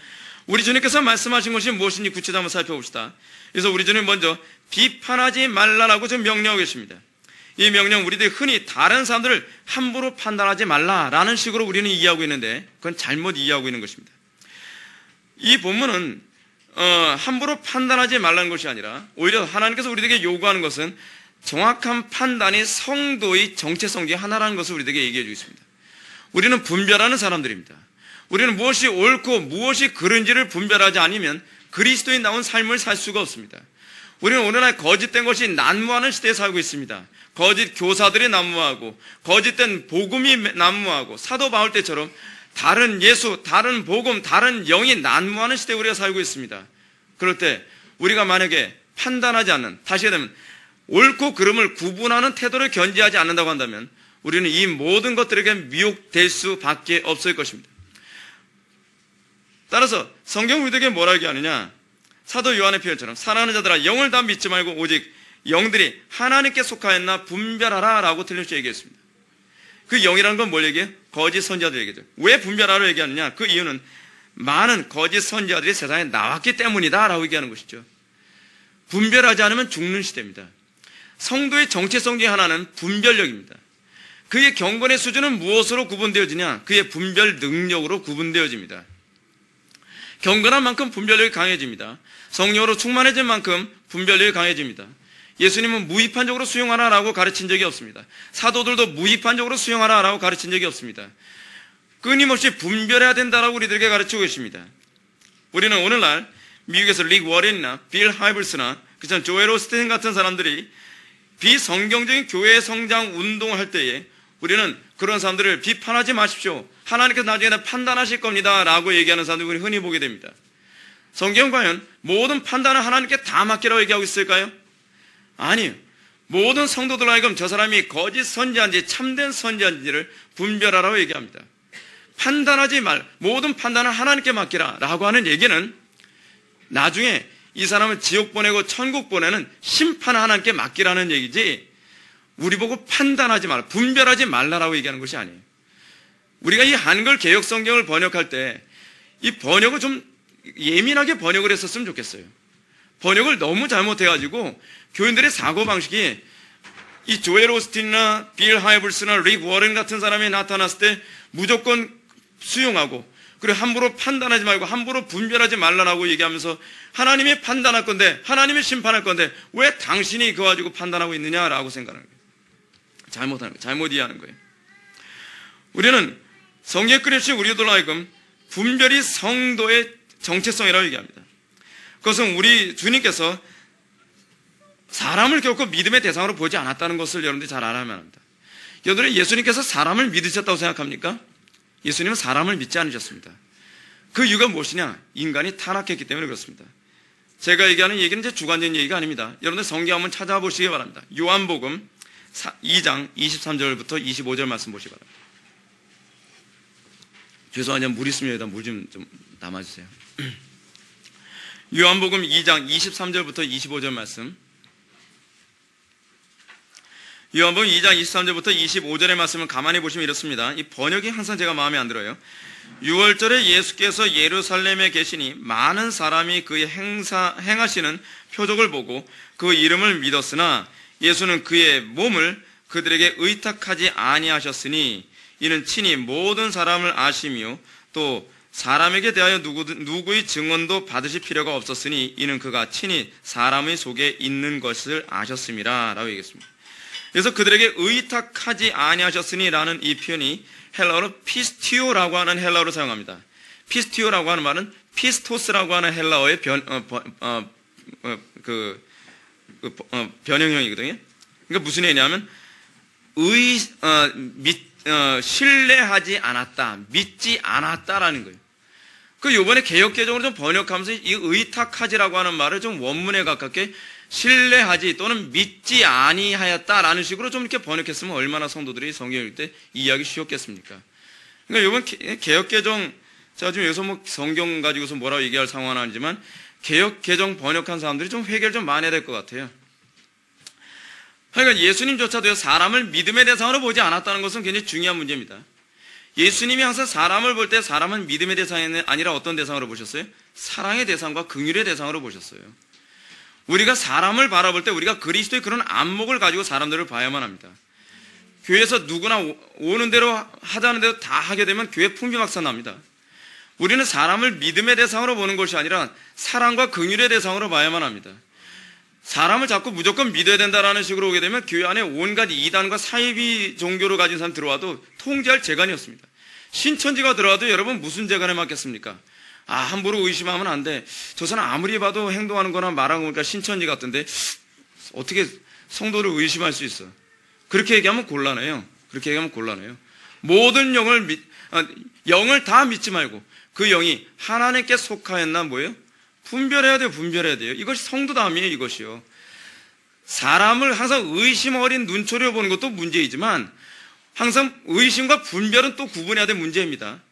우리 주님께서 말씀하신 것이 무엇인지 구체적으로 한번 살펴봅시다. 그래서 우리 주님 먼저 비판하지 말라라고 지금 명령하고 계십니다. 이 명령 우리들이 흔히 다른 사람들을 함부로 판단하지 말라라는 식으로 우리는 이해하고 있는데 그건 잘못 이해하고 있는 것입니다. 이 본문은 함부로 판단하지 말라는 것이 아니라 오히려 하나님께서 우리에게 요구하는 것은 정확한 판단이 성도의 정체성 중에 하나라는 것을 우리에게 얘기해 주고 있습니다. 우리는 분별하는 사람들입니다. 우리는 무엇이 옳고 무엇이 그른지를 분별하지 않으면 그리스도인다운 삶을 살 수가 없습니다. 우리는 오늘날 거짓된 것이 난무하는 시대에 살고 있습니다. 거짓 교사들이 난무하고 거짓된 복음이 난무하고 사도 바울 때처럼 다른 예수, 다른 복음, 다른 영이 난무하는 시대에 우리가 살고 있습니다. 그럴 때 우리가 만약에 판단하지 않는, 다시 얘기하면 옳고 그름을 구분하는 태도를 견지하지 않는다고 한다면 우리는 이 모든 것들에게 미혹될 수밖에 없을 것입니다. 따라서 성경 우리에게 뭐라 얘기하느냐? 사도 요한의 표현처럼 사랑하는 자들아 영을 다 믿지 말고 오직 영들이 하나님께 속하였나 분별하라 라고 틀림없이 얘기했습니다. 그 영이라는 건 뭘 얘기해요? 거짓 선지자들 얘기죠. 왜 분별하라고 얘기하느냐? 그 이유는 많은 거짓 선지자들이 세상에 나왔기 때문이다 라고 얘기하는 것이죠. 분별하지 않으면 죽는 시대입니다. 성도의 정체성 중에 하나는 분별력입니다. 그의 경건의 수준은 무엇으로 구분되어지냐? 그의 분별 능력으로 구분되어집니다. 경건한 만큼 분별력이 강해집니다. 성령으로 충만해진 만큼 분별력이 강해집니다. 예수님은 무비판적으로 수용하라라고 가르친 적이 없습니다. 사도들도 무비판적으로 수용하라라고 가르친 적이 없습니다. 끊임없이 분별해야 된다라고 우리들에게 가르치고 계십니다. 우리는 오늘날 미국에서 릭 워렌이나 빌 하이블스나 그처럼 조엘 오스틴 같은 사람들이 비성경적인 교회 성장 운동을 할 때에 우리는 그런 사람들을 비판하지 마십시오. 하나님께서 나중에 판단하실 겁니다. 라고 얘기하는 사람들 우리 흔히 보게 됩니다. 성경은 과연 모든 판단을 하나님께 다 맡기라고 얘기하고 있을까요? 아니요. 모든 성도들 하여금 저 사람이 거짓 선지자인지 참된 선지자인지를 분별하라고 얘기합니다. 판단하지 말, 모든 판단을 하나님께 맡기라 라고 하는 얘기는 나중에 이 사람을 지옥 보내고 천국 보내는 심판을 하나님께 맡기라는 얘기지 우리 보고 판단하지 말라, 분별하지 말라라고 얘기하는 것이 아니에요. 우리가 이 한글 개역 성경을 번역할 때 이 번역을 좀 예민하게 번역을 했었으면 좋겠어요. 번역을 너무 잘못해가지고 교인들의 사고방식이 이 조엘 오스틴이나 빌 하이블스나 릭 워렌 같은 사람이 나타났을 때 무조건 수용하고, 그리고 함부로 판단하지 말고 함부로 분별하지 말라라고 얘기하면서 하나님이 판단할 건데, 하나님이 심판할 건데 왜 당신이 그거 가지고 판단하고 있느냐라고 생각하는 거예요. 잘못하는 거예요. 잘못 이해하는 거예요. 우리는 성경에 끊임없이 우리들로 하여금 분별이 성도의 정체성이라고 얘기합니다. 그것은 우리 주님께서 사람을 결코 믿음의 대상으로 보지 않았다는 것을 여러분들이 잘 알아야만 합니다. 여러분들이 예수님께서 사람을 믿으셨다고 생각합니까? 예수님은 사람을 믿지 않으셨습니다. 그 이유가 무엇이냐? 인간이 타락했기 때문에 그렇습니다. 제가 얘기하는 얘기는 이제 주관적인 얘기가 아닙니다. 여러분들 성경 한번 찾아보시기 바랍니다. 요한복음 2장 23절부터 25절 말씀 보시기 바랍니다. 죄송하지만 물 있으면 여기다 물 좀 담아주세요. 요한복음 2장 23절부터 25절 말씀. 요한복음 2장 23절부터 25절의 말씀을 가만히 보시면 이렇습니다. 이 번역이 항상 제가 마음에 안 들어요. 6월절에 예수께서 예루살렘에 계시니 많은 사람이 그의 행하시는 표적을 보고 그 이름을 믿었으나 예수는 그의 몸을 그들에게 의탁하지 아니하셨으니 이는 친히 모든 사람을 아시며 또 사람에게 대하여 누구의 증언도 받으실 필요가 없었으니 이는 그가 친히 사람의 속에 있는 것을 아셨음이라 라고 얘기했습니다. 그래서 그들에게 의탁하지 아니하셨으니 라는 이 표현이 헬라어로 피스티오라고 하는 헬라어로 사용합니다. 피스티오라고 하는 말은 피스토스라고 하는 헬라어의 변형형이거든요. 그러니까 무슨 얘기냐면 신뢰하지 않았다, 믿지 않았다라는 거예요. 그 요번에 개역개정으로 좀 번역하면서 이 의탁하지라고 하는 말을 좀 원문에 가깝게 신뢰하지 또는 믿지 아니하였다라는 식으로 좀 이렇게 번역했으면 얼마나 성도들이 성경 읽을 때 이해하기 쉬웠겠습니까? 그러니까 이번 개역개정, 제가 지금 여기서 뭐 성경 가지고서 뭐라고 얘기할 상황은 아니지만 개역개정 번역한 사람들이 좀 회개를 좀 많이 해야 될 것 같아요. 그러니까 예수님조차도 사람을 믿음의 대상으로 보지 않았다는 것은 굉장히 중요한 문제입니다. 예수님이 항상 사람을 볼 때 사람을 믿음의 대상이 아니라 어떤 대상으로 보셨어요? 사랑의 대상과 긍휼의 대상으로 보셨어요. 우리가 사람을 바라볼 때 우리가 그리스도의 그런 안목을 가지고 사람들을 봐야만 합니다. 교회에서 누구나 오는 대로 하자는 대로 다 하게 되면 교회 풍비박산납니다. 우리는 사람을 믿음의 대상으로 보는 것이 아니라 사랑과 긍휼의 대상으로 봐야만 합니다. 사람을 자꾸 무조건 믿어야 된다라는 식으로 오게 되면 교회 안에 온갖 이단과 사이비 종교를 가진 사람 들어와도 통제할 재간이 없습니다. 신천지가 들어와도 여러분 무슨 재간에 맡겠습니까? 함부로 의심하면 안 돼. 저 사람 아무리 봐도 행동하는 거나 말하는 거니까 신천지 같던데 어떻게 성도를 의심할 수 있어? 그렇게 얘기하면 곤란해요. 그렇게 얘기하면 곤란해요. 모든 영을 다 믿지 말고 그 영이 하나님께 속하였나 뭐예요? 분별해야 돼요. 분별해야 돼요. 이것이 성도다움이에요. 이것이요. 사람을 항상 의심 어린 눈초리로 보는 것도 문제이지만 항상 의심과 분별은 또 구분해야 될 문제입니다.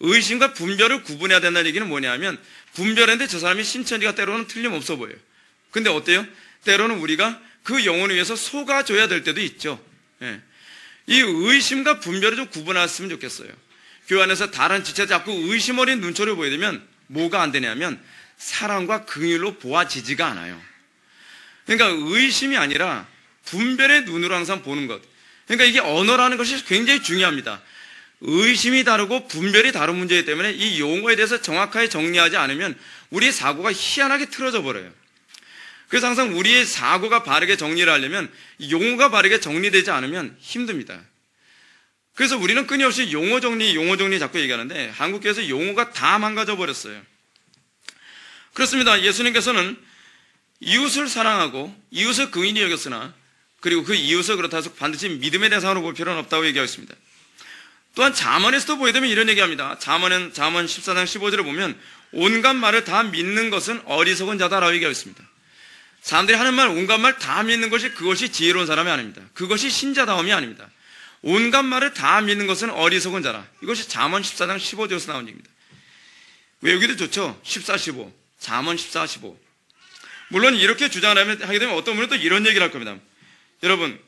의심과 분별을 구분해야 된다는 얘기는 뭐냐면 분별했는데 저 사람이 신천지가 때로는 틀림없어 보여요. 근데 어때요? 때로는 우리가 그 영혼을 위해서 속아줘야 될 때도 있죠. 예. 이 의심과 분별을 좀 구분했으면 좋겠어요. 교회 안에서 다른 지체들 자꾸 의심 어린 눈초리를 보게 되면 뭐가 안 되냐면 사랑과 긍휼로 보아지지가 않아요. 그러니까 의심이 아니라 분별의 눈으로 항상 보는 것. 그러니까 이게 언어라는 것이 굉장히 중요합니다. 의심이 다르고 분별이 다른 문제이기 때문에 이 용어에 대해서 정확하게 정리하지 않으면 우리의 사고가 희한하게 틀어져 버려요. 그래서 항상 우리의 사고가 바르게 정리를 하려면 용어가 바르게 정리되지 않으면 힘듭니다. 그래서 우리는 끊임없이 용어 정리 자꾸 얘기하는데 한국교회에서 용어가 다 망가져 버렸어요. 그렇습니다. 예수님께서는 이웃을 사랑하고 이웃을 긍휼히 여겼으나 그리고 그 이웃을 그렇다 해서 반드시 믿음의 대상으로 볼 필요는 없다고 얘기하고 있습니다. 또한 잠언에서도 보게 되면 이런 얘기합니다. 잠언 14장 15절에 보면 온갖 말을 다 믿는 것은 어리석은 자다라고 얘기하고 있습니다. 사람들이 하는 말 온갖 말 다 믿는 것이 그것이 지혜로운 사람이 아닙니다. 그것이 신자다움이 아닙니다. 온갖 말을 다 믿는 것은 어리석은 자라. 이것이 잠언 14장 15절에서 나온 얘기입니다. 외우기도 좋죠. 14, 15. 잠언 14, 15. 물론 이렇게 주장을 하게 되면 어떤 분은 또 이런 얘기를 할 겁니다. 여러분,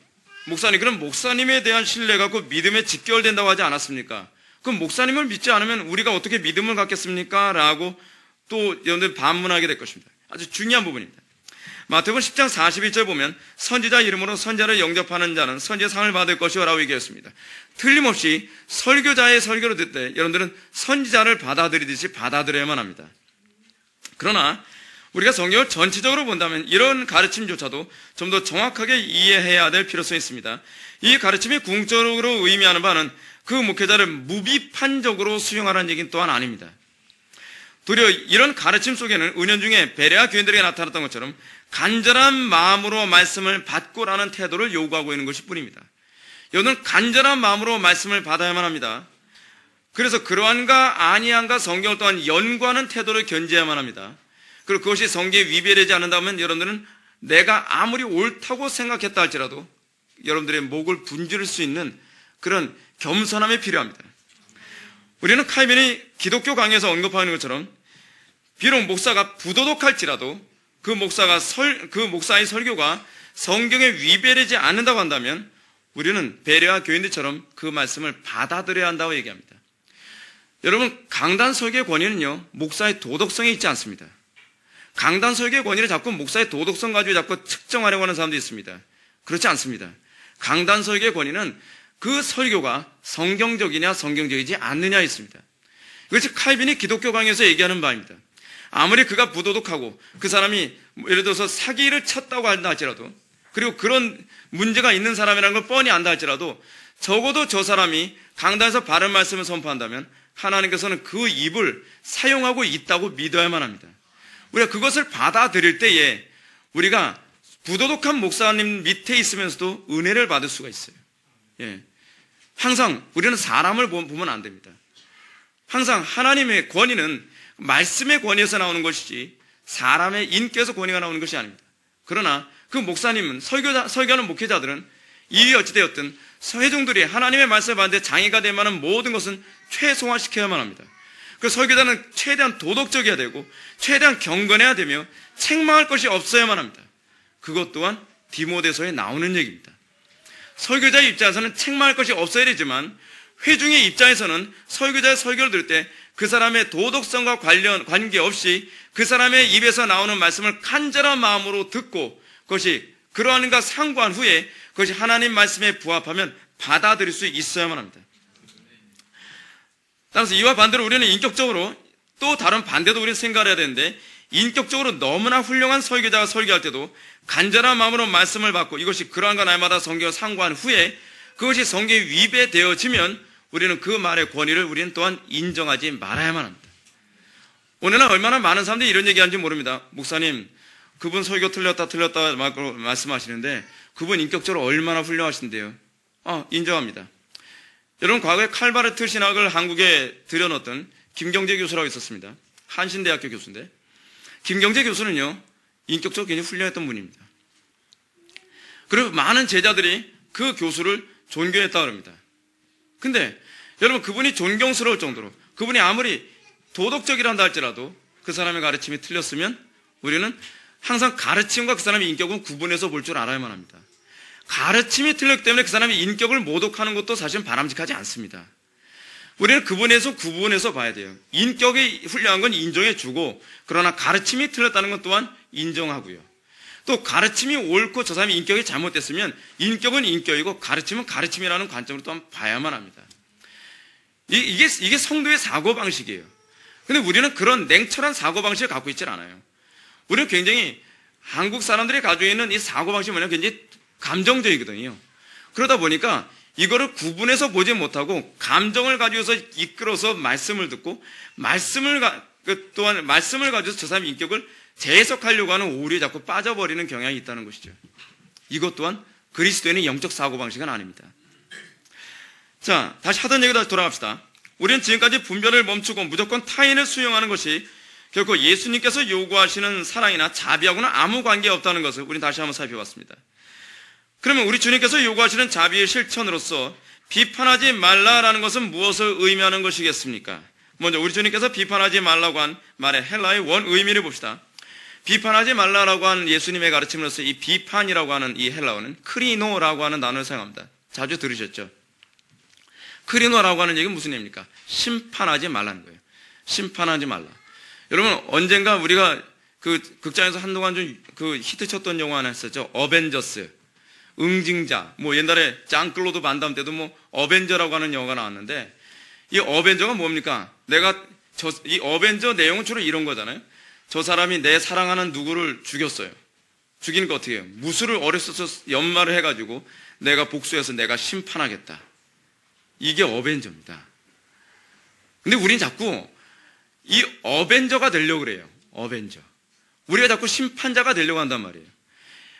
목사님, 그럼 목사님에 대한 신뢰가 그 믿음에 직결된다고 하지 않았습니까? 그럼 목사님을 믿지 않으면 우리가 어떻게 믿음을 갖겠습니까? 라고 또 여러분들 반문하게 될 것입니다. 아주 중요한 부분입니다. 마태복음 10장 41절 보면 선지자 이름으로 선지자를 영접하는 자는 선지자 상을 받을 것이요 라고 얘기했습니다. 틀림없이 설교자의 설교를 듣을 때 여러분들은 선지자를 받아들이듯이 받아들여야만 합니다. 그러나 우리가 성경을 전체적으로 본다면 이런 가르침조차도 좀 더 정확하게 이해해야 될 필요성이 있습니다. 이 가르침이 궁극적으로 의미하는 바는 그 목회자를 무비판적으로 수용하라는 얘기는 또한 아닙니다. 도리어 이런 가르침 속에는 은연중에 베레아 교인들에게 나타났던 것처럼 간절한 마음으로 말씀을 받고라는 태도를 요구하고 있는 것일 뿐입니다. 여러분, 간절한 마음으로 말씀을 받아야만 합니다. 그래서 그러한가 아니한가 성경을 또한 연구하는 태도를 견지해야만 합니다. 그리고 그것이 성경에 위배되지 않는다면 여러분들은 내가 아무리 옳다고 생각했다 할지라도 여러분들의 목을 분지를 수 있는 그런 겸손함이 필요합니다. 우리는 칼빈이 기독교 강의에서 언급하는 것처럼 비록 목사가 부도덕할지라도 그 목사의 설교가 성경에 위배되지 않는다고 한다면 우리는 베레아 교인들처럼 그 말씀을 받아들여야 한다고 얘기합니다. 여러분, 강단 설교의 권위는요, 목사의 도덕성에 있지 않습니다. 강단 설교의 권위를 자꾸 목사의 도덕성 가지고 자꾸 측정하려고 하는 사람도 있습니다. 그렇지 않습니다. 강단 설교의 권위는 그 설교가 성경적이냐 성경적이지 않느냐에 있습니다. 이것이 칼빈이 기독교 강의에서 얘기하는 바입니다. 아무리 그가 부도덕하고 그 사람이 예를 들어서 사기를 쳤다고 한다 할지라도, 그리고 그런 문제가 있는 사람이라는 걸 뻔히 안다 할지라도 적어도 저 사람이 강단에서 바른 말씀을 선포한다면 하나님께서는 그 입을 사용하고 있다고 믿어야만 합니다. 우리가 그것을 받아들일 때에 우리가 부도덕한 목사님 밑에 있으면서도 은혜를 받을 수가 있어요. 예. 항상 우리는 사람을 보면 안 됩니다. 항상 하나님의 권위는 말씀의 권위에서 나오는 것이지 사람의 인격에서 권위가 나오는 것이 아닙니다. 그러나 그 목사님은 설교하는 목회자들은 이위 어찌되었든 회중들이 하나님의 말씀을 받는데 장애가 될 만한 모든 것은 최소화시켜야만 합니다. 그 설교자는 최대한 도덕적이어야 되고 최대한 경건해야 되며 책망할 것이 없어야만 합니다. 그것 또한 디모데서에 나오는 얘기입니다. 설교자의 입장에서는 책망할 것이 없어야 되지만 회중의 입장에서는 설교자의 설교를 들을 때 그 사람의 도덕성과 관계없이 그 사람의 입에서 나오는 말씀을 간절한 마음으로 듣고 그것이 그러한가 상고한 후에 그것이 하나님 말씀에 부합하면 받아들일 수 있어야만 합니다. 따라서 이와 반대로 우리는 인격적으로 또 다른 반대도 우리는 생각을 해야 되는데, 인격적으로 너무나 훌륭한 설교자가 설교할 때도 간절한 마음으로 말씀을 받고 이것이 그러한가 날마다 성경을 상고한 후에 그것이 성경에 위배되어지면 우리는 그 말의 권위를 우리는 또한 인정하지 말아야만 합니다. 오늘날 얼마나 많은 사람들이 이런 얘기하는지 모릅니다. 목사님, 그분 설교 틀렸다 말씀하시는데 그분 인격적으로 얼마나 훌륭하신데요. 인정합니다. 여러분, 과거에 칼바르트 신학을 한국에 들여놓던 김경재 교수라고 있었습니다. 한신대학교 교수인데, 김경재 교수는요, 인격적으로 굉장히 훌륭했던 분입니다. 그리고 많은 제자들이 그 교수를 존경했다고 합니다. 근데 여러분, 그분이 존경스러울 정도로, 그분이 아무리 도덕적이란다 할지라도 그 사람의 가르침이 틀렸으면 우리는 항상 가르침과 그 사람의 인격은 구분해서 볼 줄 알아야만 합니다. 가르침이 틀렸기 때문에 그 사람의 인격을 모독하는 것도 사실은 바람직하지 않습니다. 우리는 구분해서 봐야 돼요. 인격이 훌륭한 건 인정해주고, 그러나 가르침이 틀렸다는 것 또한 인정하고요. 또 가르침이 옳고 저 사람의 인격이 잘못됐으면 인격은 인격이고 가르침은 가르침이라는 관점으로 또한 봐야만 합니다. 이게 성도의 사고방식이에요. 근데 우리는 그런 냉철한 사고방식을 갖고 있질 않아요. 우리는 굉장히 한국 사람들이 가지고 있는 이 사고방식이 뭐냐면 굉장히 감정적이거든요. 그러다 보니까 이거를 구분해서 보지 못하고 감정을 가지고서 이끌어서 말씀을 듣고 또한 말씀을 가지고서 저 사람의 인격을 재해석하려고 하는 오류에 자꾸 빠져버리는 경향이 있다는 것이죠. 이것 또한 그리스도인의 영적 사고방식은 아닙니다. 자, 다시 하던 얘기로 다시 돌아갑시다. 우리는 지금까지 분별을 멈추고 무조건 타인을 수용하는 것이 결코 예수님께서 요구하시는 사랑이나 자비하고는 아무 관계없다는 것을 우리는 다시 한번 살펴봤습니다. 그러면 우리 주님께서 요구하시는 자비의 실천으로서 비판하지 말라라는 것은 무엇을 의미하는 것이겠습니까? 먼저 우리 주님께서 비판하지 말라고 한 말의 헬라의 원 의미를 봅시다. 비판하지 말라라고 하는 예수님의 가르침으로서 이 비판이라고 하는 이 헬라어는 크리노라고 하는 단어를 사용합니다. 자주 들으셨죠? 크리노라고 하는 얘기는 무슨 얘기입니까? 심판하지 말라는 거예요. 심판하지 말라. 여러분, 언젠가 우리가 그 극장에서 한동안 좀 그 히트 쳤던 영화 하나 있었죠. 어벤져스. 응징자. 뭐 옛날에 짱클로드 반담 때도 뭐 어벤져라고 하는 영화가 나왔는데, 이 어벤져가 뭡니까? 이 어벤져 내용은 주로 이런 거잖아요. 저 사람이 내 사랑하는 누구를 죽였어요. 죽이니까 어떻게 해요? 무술을 어렸어서 연마를 해가지고 내가 복수해서 내가 심판하겠다. 이게 어벤져입니다. 근데 우린 자꾸 이 어벤져가 되려고 그래요. 어벤져. 우리가 자꾸 심판자가 되려고 한단 말이에요.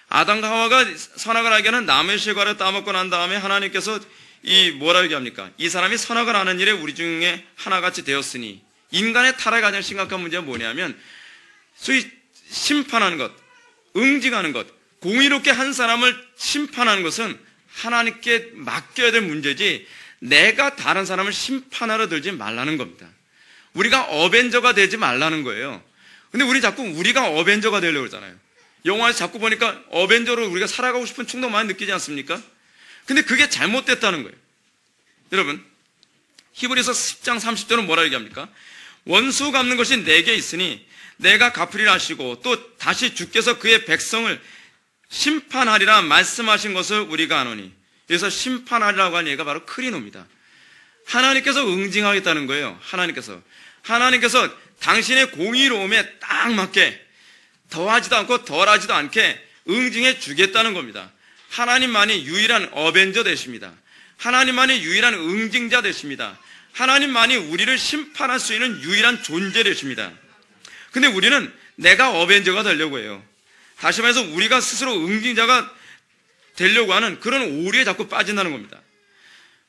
아담과 하와가 선악을 알게 하는 나무의 실과를 따먹고 난 다음에 하나님께서 뭐라 얘기합니까? 이 사람이 선악을 아는 일에 우리 중에 하나같이 되었으니, 인간의 타락의 가장 심각한 문제가 뭐냐면 소위 심판하는 것, 응징하는 것, 공의롭게 한 사람을 심판하는 것은 하나님께 맡겨야 될 문제지, 내가 다른 사람을 심판하러 들지 말라는 겁니다. 우리가 어벤져가 되지 말라는 거예요. 근데 우리 자꾸 우리가 어벤져가 되려고 그러잖아요. 영화에서 자꾸 보니까 어벤져로 우리가 살아가고 싶은 충동 많이 느끼지 않습니까? 근데 그게 잘못됐다는 거예요. 여러분, 히브리서 10장 30절은 뭐라 얘기합니까? 원수 갚는 것이 내게 있으니 내가 갚으리라 하시고, 또 다시 주께서 그의 백성을 심판하리라 말씀하신 것을 우리가 아노니. 그래서 심판하리라고 하는 얘기가 바로 크리노입니다. 하나님께서 응징하겠다는 거예요. 하나님께서 당신의 공의로움에 딱 맞게 더하지도 않고 덜하지도 않게 응징해 주겠다는 겁니다. 하나님만이 유일한 어벤져 되십니다. 하나님만이 유일한 응징자 되십니다. 하나님만이 우리를 심판할 수 있는 유일한 존재 되십니다. 근데 우리는 내가 어벤져가 되려고 해요. 다시 말해서 우리가 스스로 응징자가 되려고 하는 그런 오류에 자꾸 빠진다는 겁니다.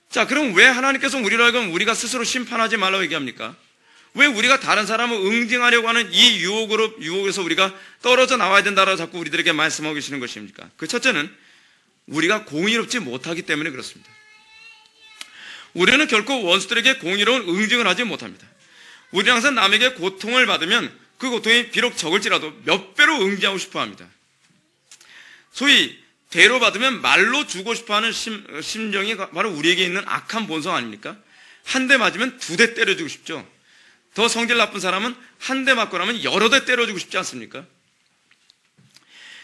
자, 그럼 왜 하나님께서 우리를 알고 우리가 스스로 심판하지 말라고 얘기합니까? 왜 우리가 다른 사람을 응징하려고 하는 이 유혹에서 우리가 떨어져 나와야 된다라고 자꾸 우리들에게 말씀하고 계시는 것입니까? 그 첫째는 우리가 공의롭지 못하기 때문에 그렇습니다. 우리는 결코 원수들에게 공의로운 응징을 하지 못합니다. 우리는 항상 남에게 고통을 받으면 그 고통이 비록 적을지라도 몇 배로 응징하고 싶어 합니다. 소위 대로 받으면 말로 주고 싶어하는 심정이 바로 우리에게 있는 악한 본성 아닙니까? 한 대 맞으면 2대 때려주고 싶죠. 더 성질 나쁜 사람은 한 대 맞고 나면 여러 대 때려주고 싶지 않습니까?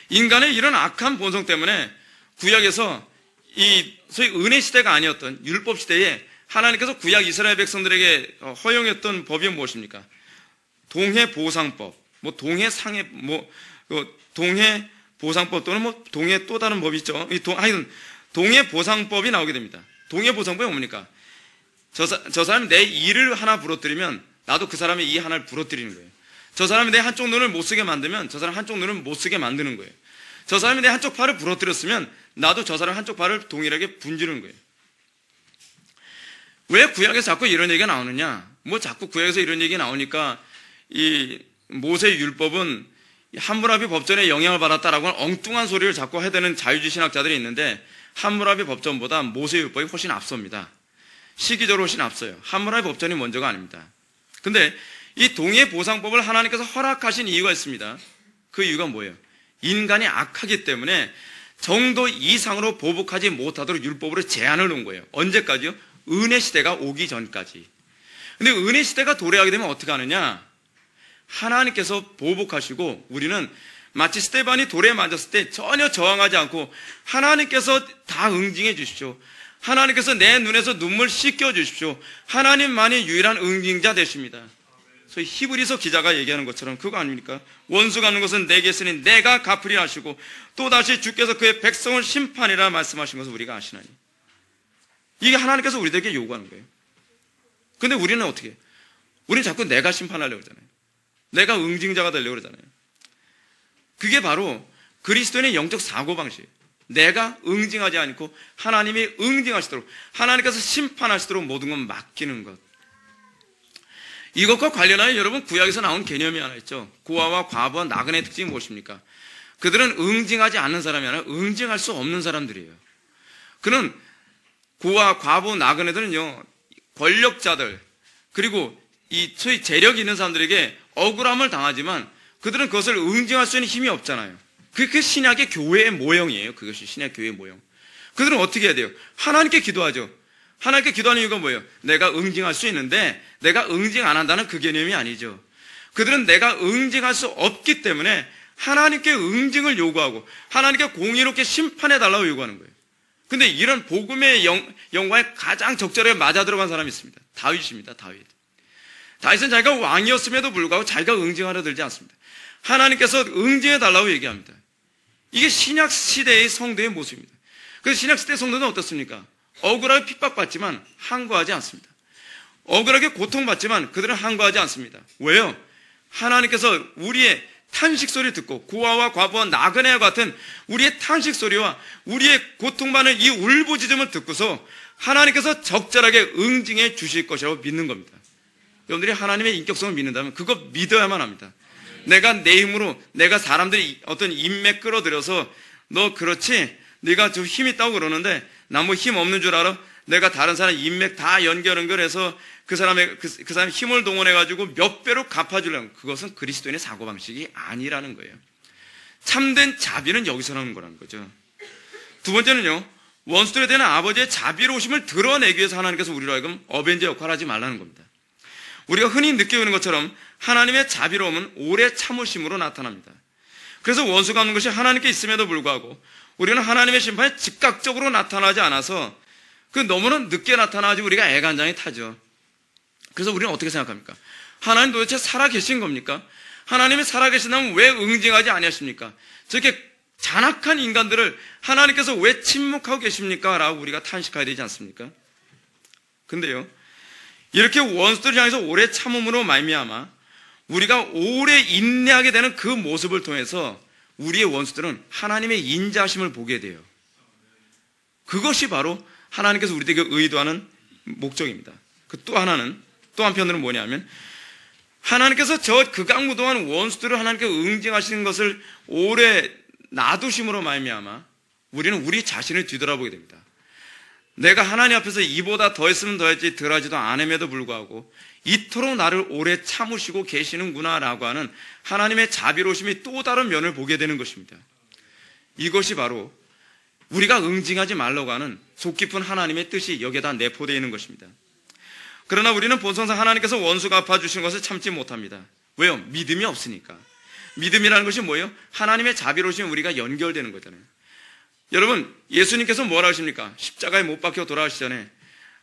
인간의 이런 악한 본성 때문에 구약에서 이 소위 은혜 시대가 아니었던 율법 시대에 하나님께서 구약 이스라엘 백성들에게 허용했던 법이 무엇입니까? 동해 보상법, 동해 보상법 또는 동해 또 다른 법이 있죠. 하여튼 동해 보상법이 나오게 됩니다. 동해 보상법이 뭡니까? 저 사람이 내 이를 하나 부러뜨리면 나도 그 사람의 이 하나를 부러뜨리는 거예요. 저 사람이 내 한쪽 눈을 못 쓰게 만들면 저 사람 한쪽 눈을 못 쓰게 만드는 거예요. 저 사람이 내 한쪽 팔을 부러뜨렸으면 나도 저 사람 한쪽 팔을 동일하게 분지르는 거예요. 왜 구약에서 자꾸 이런 얘기가 나오느냐? 자꾸 구약에서 이런 얘기가 나오니까 이 모세의 율법은 함무라비 법전에 영향을 받았다라고 하는 엉뚱한 소리를 자꾸 해대는 자유주의 신학자들이 있는데, 함무라비 법전보다 모세의 율법이 훨씬 앞섭니다. 시기적으로 훨씬 앞서요. 함무라비 법전이 먼저가 아닙니다. 근데 이 동해 보상법을 하나님께서 허락하신 이유가 있습니다. 그 이유가 뭐예요? 인간이 악하기 때문에 정도 이상으로 보복하지 못하도록 율법으로 제한을 놓은 거예요. 언제까지요? 은혜 시대가 오기 전까지. 근데 은혜 시대가 도래하게 되면 어떻게 하느냐? 하나님께서 보복하시고 우리는 마치 스데반이 돌에 맞았을 때 전혀 저항하지 않고 하나님께서 다 응징해 주십시오. 하나님께서 내 눈에서 눈물 씻겨 주십시오. 하나님만이 유일한 응징자 되십니다. 소위 히브리서 기자가 얘기하는 것처럼 그거 아닙니까? 원수 갚는 것은 내게 있으니 내가 갚으리라 하시고, 또다시 주께서 그의 백성을 심판이라 말씀하신 것을 우리가 아시나니. 이게 하나님께서 우리들에게 요구하는 거예요. 근데 우리는 어떻게 해요? 우리는 자꾸 내가 심판하려고 그러잖아요. 내가 응징자가 되려고 그러잖아요. 그게 바로 그리스도인의 영적 사고방식이에요. 내가 응징하지 않고 하나님이 응징하시도록, 하나님께서 심판하시도록 모든 건 맡기는 것. 이것과 관련하여 여러분 구약에서 나온 개념이 하나 있죠. 고아와 과부와 나그네의 특징이 무엇입니까? 그들은 응징하지 않는 사람이 아니라 응징할 수 없는 사람들이에요. 그는 고아, 과부, 나그네들은요, 권력자들, 그리고 이 소위 재력이 있는 사람들에게 억울함을 당하지만 그들은 그것을 응징할 수 있는 힘이 없잖아요. 그게 신약의 교회의 모형이에요. 그것이 신약 교회의 모형. 그들은 어떻게 해야 돼요? 하나님께 기도하죠. 하나님께 기도하는 이유가 뭐예요? 내가 응징할 수 있는데 내가 응징 안 한다는 그 개념이 아니죠. 그들은 내가 응징할 수 없기 때문에 하나님께 응징을 요구하고 하나님께 공의롭게 심판해달라고 요구하는 거예요. 근데 이런 복음의 영광에 가장 적절하게 맞아 들어간 사람이 있습니다. 다윗입니다. 다윗은 자기가 왕이었음에도 불구하고 자기가 응징하려 들지 않습니다. 하나님께서 응징해달라고 얘기합니다. 이게 신약 시대의 성도의 모습입니다. 그래서 신약 시대 성도는 어떻습니까? 억울하게 핍박받지만 항거하지 않습니다. 억울하게 고통받지만 그들은 항거하지 않습니다. 왜요? 하나님께서 우리의 탄식 소리 듣고 고아와 과부와 나그네와 같은 우리의 탄식 소리와 우리의 고통받는 이 울부짖음을 듣고서 하나님께서 적절하게 응징해 주실 것이라고 믿는 겁니다. 여러분들이 하나님의 인격성을 믿는다면 그거 믿어야만 합니다. 내가 내 힘으로 내가 사람들이 어떤 인맥 끌어들여서 너 그렇지? 네가 좀 힘 있다고 그러는데 나 뭐 힘 없는 줄 알아? 내가 다른 사람 인맥 다 연결해서 그 사람의 힘을 동원해가지고 몇 배로 갚아주려는 그것은 그리스도인의 사고방식이 아니라는 거예요. 참된 자비는 여기서 나오는 거라는 거죠. 두 번째는요, 원수들에 대한 아버지의 자비로우심을 드러내기 위해서 하나님께서 우리로 하여금 어벤져 역할을 하지 말라는 겁니다. 우리가 흔히 느끼는 것처럼 하나님의 자비로움은 오래 참으심으로 나타납니다. 그래서 원수 갚는 것이 하나님께 있음에도 불구하고 우리는 하나님의 심판이 즉각적으로 나타나지 않아서 그 너무나 늦게 나타나가지고 우리가 애간장이 타죠. 그래서 우리는 어떻게 생각합니까? 하나님 도대체 살아계신 겁니까? 하나님이 살아계신다면 왜 응징하지 아니하십니까? 저렇게 잔악한 인간들을 하나님께서 왜 침묵하고 계십니까? 라고 우리가 탄식해야 되지 않습니까? 근데요, 이렇게 원수들을 향해서 오래 참음으로 말미암아 우리가 오래 인내하게 되는 그 모습을 통해서 우리의 원수들은 하나님의 인자하심을 보게 돼요. 그것이 바로 하나님께서 우리에게 의도하는 목적입니다. 또 한편으로는 뭐냐면 하나님께서 저 극악무도한 원수들을 하나님께 응징하시는 것을 오래 놔두심으로 말미암아 우리는 우리 자신을 뒤돌아보게 됩니다. 내가 하나님 앞에서 이보다 더했으면 더했지 덜하지도 않음에도 불구하고 이토록 나를 오래 참으시고 계시는구나라고 하는 하나님의 자비로우심이 또 다른 면을 보게 되는 것입니다. 이것이 바로 우리가 응징하지 말라고 하는 속 깊은 하나님의 뜻이 여기에다 내포되어 있는 것입니다. 그러나 우리는 본성상 하나님께서 원수가 갚아주신 것을 참지 못합니다. 왜요? 믿음이 없으니까. 믿음이라는 것이 뭐예요? 하나님의 자비로우심이 우리가 연결되는 거잖아요. 여러분, 예수님께서 뭐라 하십니까? 십자가에 못 박혀 돌아가시기 전에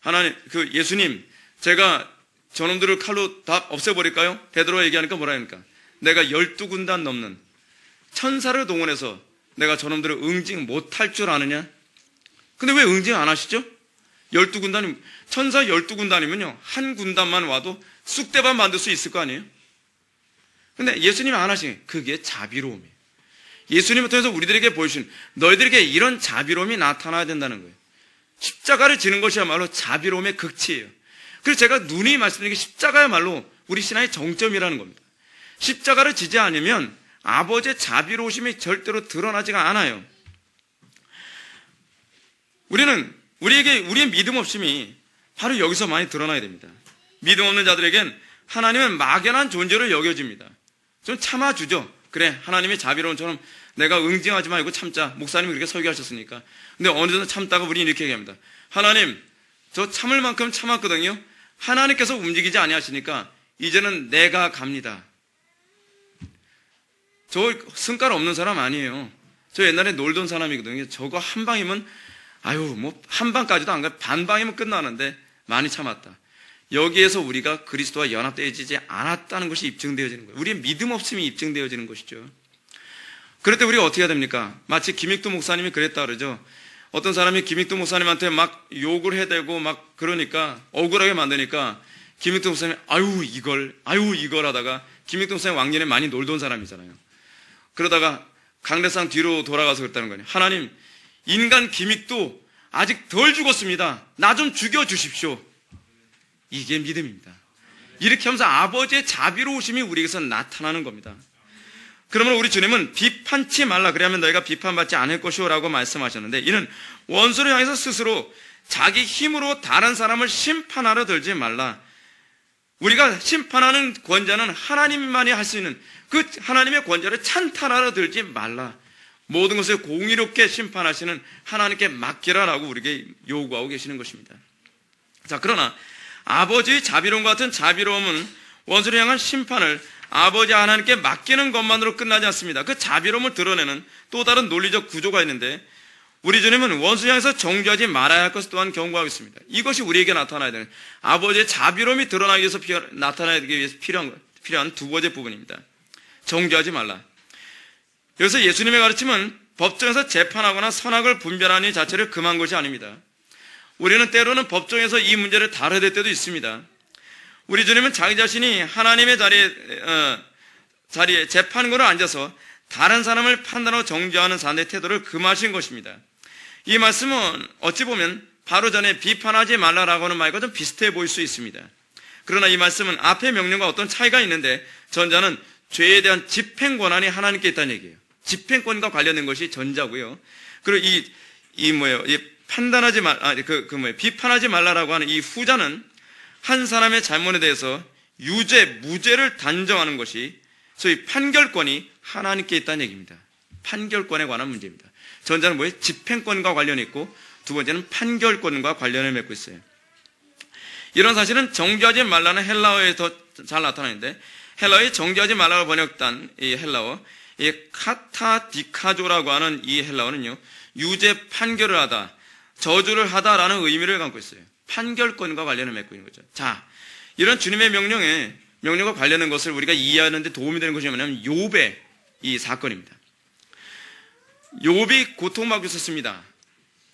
하나님, 예수님, 제가 저놈들을 칼로 다 없애버릴까요? 베드로가 얘기하니까 뭐라 합니까? 내가 12군단 넘는 천사를 동원해서 내가 저놈들을 응징 못할 줄 아느냐? 근데 왜 응징 안 하시죠? 12군단이면, 천사 12군단이면요, 한 군단만 와도 쑥대밭 만들 수 있을 거 아니에요? 근데 예수님이 안 하시니 그게 자비로움이에요. 예수님을 통해서 우리들에게 보여주신 너희들에게 이런 자비로움이 나타나야 된다는 거예요. 십자가를 지는 것이야말로 자비로움의 극치예요. 그래서 제가 누누이 말씀드린 게 십자가야말로 우리 신앙의 정점이라는 겁니다. 십자가를 지지 않으면 아버지의 자비로우심이 절대로 드러나지가 않아요. 우리의 믿음 없음이 바로 여기서 많이 드러나야 됩니다. 믿음 없는 자들에겐 하나님은 막연한 존재로 여겨집니다. 좀 참아주죠. 그래, 하나님의 자비로움처럼 내가 응징하지 말고 참자. 목사님이 그렇게 설교하셨으니까. 근데 어느 정도 참다가 우리 이렇게 얘기합니다. 하나님, 저 참을 만큼 참았거든요. 하나님께서 움직이지 아니하시니까 이제는 내가 갑니다. 저 승깔 없는 사람 아니에요. 저 옛날에 놀던 사람이거든요. 저거 한 방이면 한 방까지도 안 가. 반 방이면 끝나는데 많이 참았다. 여기에서 우리가 그리스도와 연합되어지지 않았다는 것이 입증되어지는 거예요. 우리의 믿음 없음이 입증되어지는 것이죠. 그럴 때 우리가 어떻게 해야 됩니까? 마치 김익두 목사님이 그랬다 그러죠. 어떤 사람이 김익두 목사님한테 막 욕을 해대고 막 그러니까 억울하게 만드니까 김익두 목사님이 이걸 하다가 김익두 목사님 왕년에 많이 놀던 사람이잖아요. 그러다가 강대상 뒤로 돌아가서 그랬다는 거예요. 하나님, 인간 김익두 아직 덜 죽었습니다. 나 좀 죽여주십시오. 이게 믿음입니다. 이렇게 하면서 아버지의 자비로우심이 우리에게서 나타나는 겁니다. 그러면 우리 주님은 비판치 말라 그래야면 너희가 비판받지 않을 것이오 라고 말씀하셨는데, 이는 원수를 향해서 스스로 자기 힘으로 다른 사람을 심판하려 들지 말라. 우리가 심판하는 권자는 하나님만이 할 수 있는 그 하나님의 권자를 찬탈하려 들지 말라. 모든 것을 공의롭게 심판하시는 하나님께 맡기라라고 우리에게 요구하고 계시는 것입니다. 자, 그러나 아버지의 자비로움과 같은 자비로움은 원수를 향한 심판을 아버지 하나님께 맡기는 것만으로 끝나지 않습니다. 그 자비로움을 드러내는 또 다른 논리적 구조가 있는데, 우리 주님은 원수 향해서 정죄하지 말아야 할 것을 또한 경고하고 있습니다. 이것이 우리에게 나타나야 되는, 아버지의 자비로움이 드러나기 위해서 나타나기 위해서 필요한 두 번째 부분입니다. 정죄하지 말라. 여기서 예수님의 가르침은 법정에서 재판하거나 선악을 분별하는 자체를 금한 것이 아닙니다. 우리는 때로는 법정에서 이 문제를 다뤄야 될 때도 있습니다. 우리 주님은 자기 자신이 하나님의 자리에 재판관으로 앉아서 다른 사람을 판단하고 정죄하는 사람의 태도를 금하신 것입니다. 이 말씀은 어찌 보면 바로 전에 비판하지 말라라고 하는 말과 좀 비슷해 보일 수 있습니다. 그러나 이 말씀은 앞의 명령과 어떤 차이가 있는데, 전자는 죄에 대한 집행 권한이 하나님께 있다는 얘기예요. 집행권과 관련된 것이 전자고요. 그리고 비판하지 말라라고 하는 이 후자는 한 사람의 잘못에 대해서 유죄, 무죄를 단정하는 것이, 소위 판결권이 하나님께 있다는 얘기입니다. 판결권에 관한 문제입니다. 전자는 뭐예요? 집행권과 관련이 있고, 두 번째는 판결권과 관련을 맺고 있어요. 이런 사실은 정죄하지 말라는 헬라어에 더 잘 나타나는데, 헬라어의 정죄하지 말라고 번역된 이 헬라어, 이 카타디카조라고 하는 이 헬라어는요, 유죄 판결을 하다, 저주를 하다라는 의미를 갖고 있어요. 판결권과 관련을 맺고 있는 거죠. 자, 이런 주님의 명령과 관련된 것을 우리가 이해하는 데 도움이 되는 것이 뭐냐면 욥의 이 사건입니다. 욥이 고통받고 있었습니다.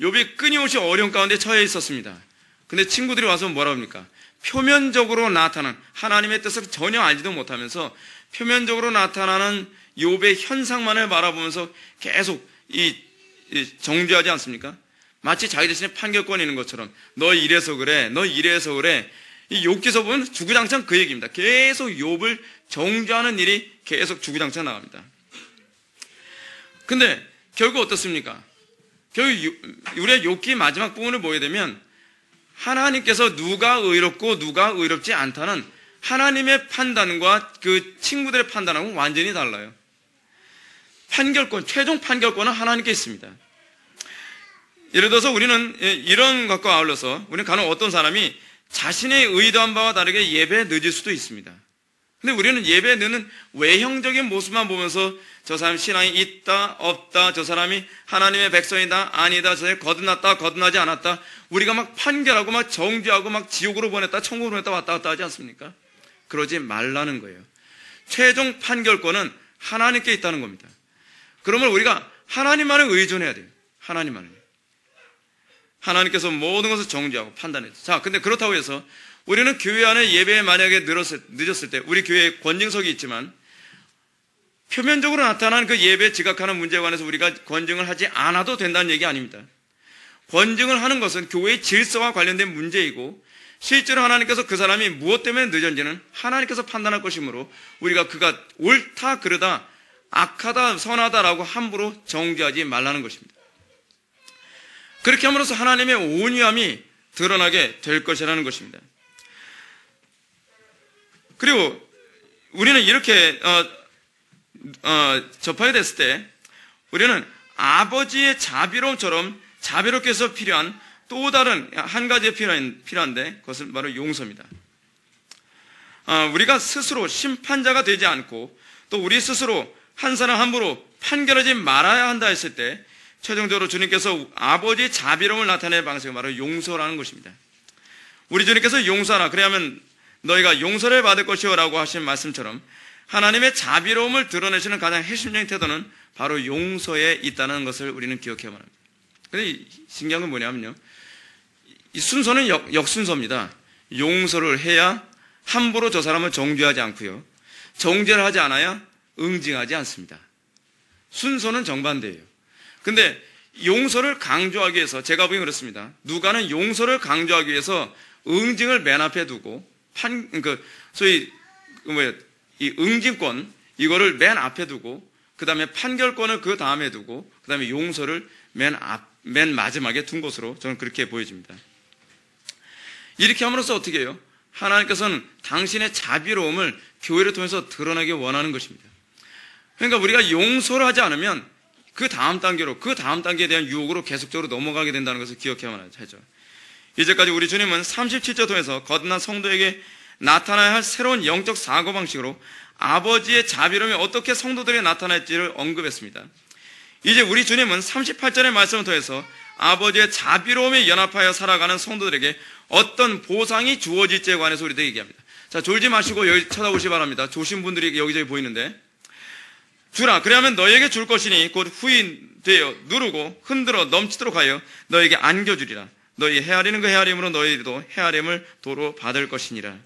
욥이 끊임없이 어려운 가운데 처해 있었습니다. 근데 친구들이 와서 뭐라 합니까? 표면적으로 나타난 하나님의 뜻을 전혀 알지도 못하면서 표면적으로 나타나는 욥의 현상만을 바라보면서 계속 정죄하지 않습니까? 마치 자기 자신의 판결권이 있는 것처럼, 너 이래서 그래, 너 이래서 그래. 이 욥기서 보면 주구장창 그 얘기입니다. 계속 욥을 정죄하는 일이 계속 주구장창 나갑니다. 근데 결국 어떻습니까? 결국 우리의 욥기 마지막 부분을 보게 되면 하나님께서 누가 의롭고 누가 의롭지 않다는 하나님의 판단과 그 친구들의 판단하고는 완전히 달라요. 판결권, 최종 판결권은 하나님께 있습니다. 예를 들어서 우리는 이런 것과 아울러서 우리는 간혹 어떤 사람이 자신의 의도한 바와 다르게 예배에 늦을 수도 있습니다. 근데 우리는 예배에 늦는 외형적인 모습만 보면서 저 사람 신앙이 있다, 없다, 저 사람이 하나님의 백성이다, 아니다, 저 사람이 거듭났다, 거듭나지 않았다, 우리가 막 판결하고 막 정죄하고 막 지옥으로 보냈다, 천국으로 보냈다, 왔다 갔다 하지 않습니까? 그러지 말라는 거예요. 최종 판결권은 하나님께 있다는 겁니다. 그러면 우리가 하나님만을 의존해야 돼요. 하나님만을. 하나님께서 모든 것을 정죄하고 판단해요. 자, 근데 그렇다고 해서 우리는 교회 안에 예배에 만약에 늦었을 때 우리 교회에 권징석이 있지만 표면적으로 나타나는 그 예배에 지각하는 문제에 관해서 우리가 권징을 하지 않아도 된다는 얘기 아닙니다. 권징을 하는 것은 교회의 질서와 관련된 문제이고, 실제로 하나님께서 그 사람이 무엇 때문에 늦은지는 하나님께서 판단할 것이므로 우리가 그가 옳다, 그르다, 악하다, 선하다라고 함부로 정죄하지 말라는 것입니다. 그렇게 함으로써 하나님의 온유함이 드러나게 될 것이라는 것입니다. 그리고 우리는 이렇게 접하게 됐을 때 우리는 아버지의 자비로움처럼 자비롭게 해서 필요한 또 다른 한 가지 필요한데 그것은 바로 용서입니다. 우리가 스스로 심판자가 되지 않고 또 우리 스스로 한 사람 함부로 판결하지 말아야 한다 했을 때 최종적으로 주님께서 아버지의 자비로움을 나타내는 방식은 바로 용서라는 것입니다. 우리 주님께서 용서하라, 그래야면 너희가 용서를 받을 것이요 라고 하신 말씀처럼 하나님의 자비로움을 드러내시는 가장 핵심적인 태도는 바로 용서에 있다는 것을 우리는 기억해야 합니다. 근데 신기한 건 뭐냐면요, 이 순서는 역순서입니다. 용서를 해야 함부로 저 사람을 정죄하지 않고요, 정죄를 하지 않아야 응징하지 않습니다. 순서는 정반대예요. 근데 용서를 강조하기 위해서, 제가 보기엔 그렇습니다. 누가는 용서를 강조하기 위해서 응징을 맨 앞에 두고 이 응징권 이거를 맨 앞에 두고 그 다음에 판결권을 그 다음에 두고 그 다음에 용서를 맨 마지막에 둔 것으로 저는 그렇게 보여집니다. 이렇게 함으로써 어떻게 해요? 하나님께서는 당신의 자비로움을 교회를 통해서 드러나기 원하는 것입니다. 그러니까 우리가 용서를 하지 않으면 그 다음 단계에 대한 유혹으로 계속적으로 넘어가게 된다는 것을 기억해야만 하죠. 이제까지 우리 주님은 37절 통해서 거듭난 성도에게 나타나야 할 새로운 영적 사고방식으로 아버지의 자비로움이 어떻게 성도들에게 나타날지를 언급했습니다. 이제 우리 주님은 38절의 말씀을 통해서 아버지의 자비로움에 연합하여 살아가는 성도들에게 어떤 보상이 주어질지에 관해서 우리들에게 얘기합니다. 자, 졸지 마시고 여기 쳐다보시기 바랍니다. 조신 분들이 여기저기 보이는데, 주라, 그래야면 너에게 줄 것이니 곧 후인되어 누르고 흔들어 넘치도록 하여 너에게 안겨주리라. 너희 헤아리는 그 헤아림으로 너희도 헤아림을 도로 받을 것이니라.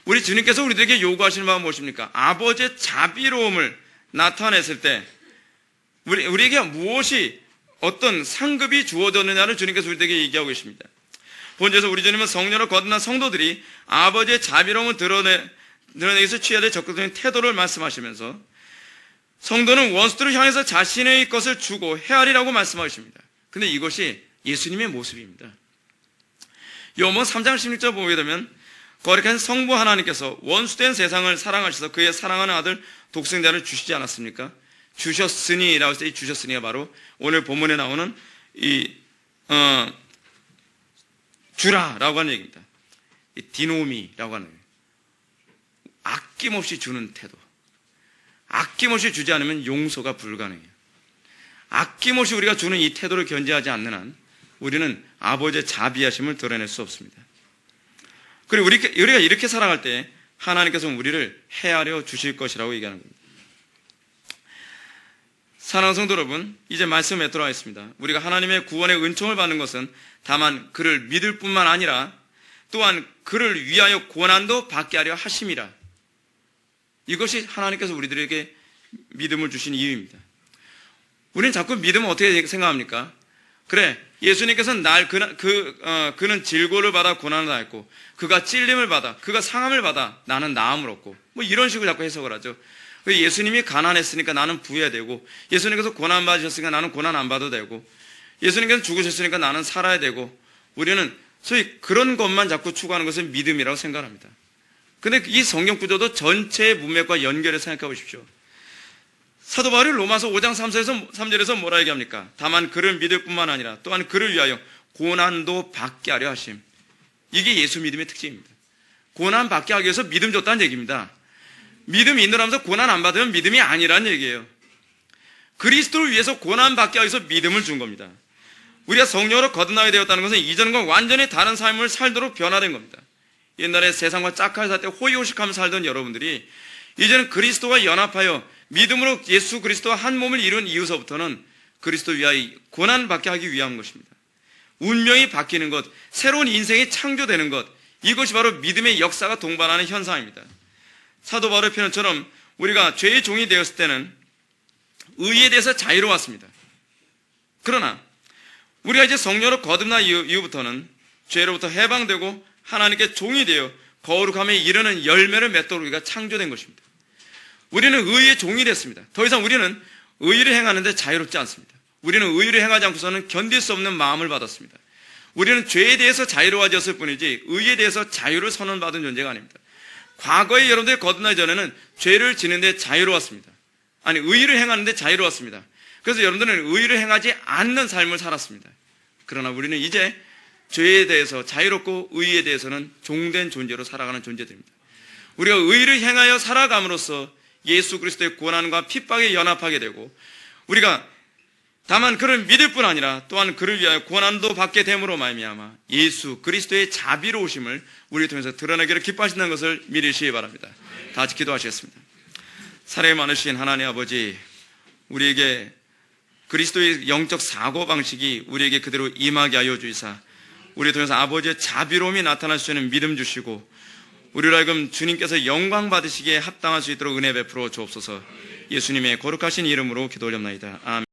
우리 주님께서 우리들에게 요구하시는 바는 무엇입니까? 아버지의 자비로움을 나타냈을 때 우리에게 무엇이 어떤 상급이 주어졌느냐를 주님께서 우리에게 얘기하고 계십니다. 본절에서 우리 주님은 성령으로 거듭난 성도들이 아버지의 자비로움을 드러내기 위해서 취해야 될 적극적인 태도를 말씀하시면서 성도는 원수들을 향해서 자신의 것을 주고 헤아리라고 말씀하십니다. 근데 이것이 예수님의 모습입니다. 요한복음 3장 16절 보게 되면 거룩한 성부 하나님께서 원수된 세상을 사랑하셔서 그의 사랑하는 아들 독생자를 주시지 않았습니까? 주셨으니라고 해서 이 주셨으니가 바로 오늘 본문에 나오는 이 주라라고 하는 얘기입니다. 이 디노미라고 하는 거예요. 아낌없이 주는 태도. 아낌없이 주지 않으면 용서가 불가능해요. 아낌없이 우리가 주는 이 태도를 견제하지 않는 한 우리는 아버지의 자비하심을 드러낼 수 없습니다. 그리고 우리가 이렇게 살아갈 때 하나님께서 우리를 헤아려 주실 것이라고 얘기하는 겁니다. 사랑하는 성도 여러분, 이제 말씀에 들어가겠습니다. 우리가 하나님의 구원의 은총을 받는 것은 다만 그를 믿을 뿐만 아니라 또한 그를 위하여 고난도 받게 하려 하심이라. 이것이 하나님께서 우리들에게 믿음을 주신 이유입니다. 우리는 자꾸 믿음을 어떻게 생각합니까? 그래, 예수님께서는 그는 질고를 받아 고난을 당했고 그가 찔림을 받아 그가 상함을 받아 나는 나음을 얻고 뭐 이런 식으로 자꾸 해석을 하죠. 예수님이 가난했으니까 나는 부해야 되고, 예수님께서 고난 받으셨으니까 나는 고난 안 받아도 되고, 예수님께서 죽으셨으니까 나는 살아야 되고, 우리는 소위 그런 것만 자꾸 추구하는 것은 믿음이라고 생각합니다. 근데 이 성경 구조도 전체의 문맥과 연결해서 생각해 보십시오. 사도 바울이 로마서 5장 3절에서 뭐라 얘기합니까? 다만 그를 믿을 뿐만 아니라 또한 그를 위하여 고난도 받게 하려 하심. 이게 예수 믿음의 특징입니다. 고난 받게 하기 위해서 믿음 줬다는 얘기입니다. 믿음이 있느라면서 고난 안 받으면 믿음이 아니라는 얘기예요. 그리스도를 위해서 고난 받게 하기 위해서 믿음을 준 겁니다. 우리가 성령으로 거듭나게 되었다는 것은 이전과 완전히 다른 삶을 살도록 변화된 겁니다. 옛날에 세상과 짝하게 살 때 호의호식하며 살던 여러분들이 이제는 그리스도와 연합하여 믿음으로 예수 그리스도와 한 몸을 이룬 이후서부터는 그리스도 위하여 고난 받게 하기 위한 것입니다. 운명이 바뀌는 것, 새로운 인생이 창조되는 것, 이것이 바로 믿음의 역사가 동반하는 현상입니다. 사도 바울의 표현처럼 우리가 죄의 종이 되었을 때는 의에 대해서 자유로웠습니다. 그러나 우리가 이제 성령으로 거듭난 이후부터는 죄로부터 해방되고 하나님께 종이 되어 거룩함에 이르는 열매를 맺도록 우리가 창조된 것입니다. 우리는 의의 종이 됐습니다. 더 이상 우리는 의를 행하는데 자유롭지 않습니다. 우리는 의를 행하지 않고서는 견딜 수 없는 마음을 받았습니다. 우리는 죄에 대해서 자유로워졌을 뿐이지 의에 대해서 자유를 선언받은 존재가 아닙니다. 과거에 여러분들이 거듭나기 전에는 죄를 지는데 자유로웠습니다. 아니, 의를 행하는데 자유로웠습니다. 그래서 여러분들은 의를 행하지 않는 삶을 살았습니다. 그러나 우리는 이제 죄에 대해서 자유롭고 의에 대해서는 종된 존재로 살아가는 존재들입니다. 우리가 의를 행하여 살아감으로써 예수 그리스도의 고난과 핍박에 연합하게 되고, 우리가 다만 그를 믿을 뿐 아니라 또한 그를 위하여 고난도 받게 됨으로 말미암아 예수 그리스도의 자비로우심을 우리 통해서 드러내기를 기뻐하신다는 것을 믿으시기 바랍니다. 다 같이 기도하시겠습니다. 사랑이 많으신 하나님 아버지, 우리에게 그리스도의 영적 사고방식이 우리에게 그대로 임하게 하여 주이사 우리 통해서 아버지의 자비로움이 나타날 수 있는 믿음 주시고, 우리로 하여금 주님께서 영광 받으시기에 합당할 수 있도록 은혜 베풀어 주옵소서. 예수님의 거룩하신 이름으로 기도 올렸나이다. 아멘.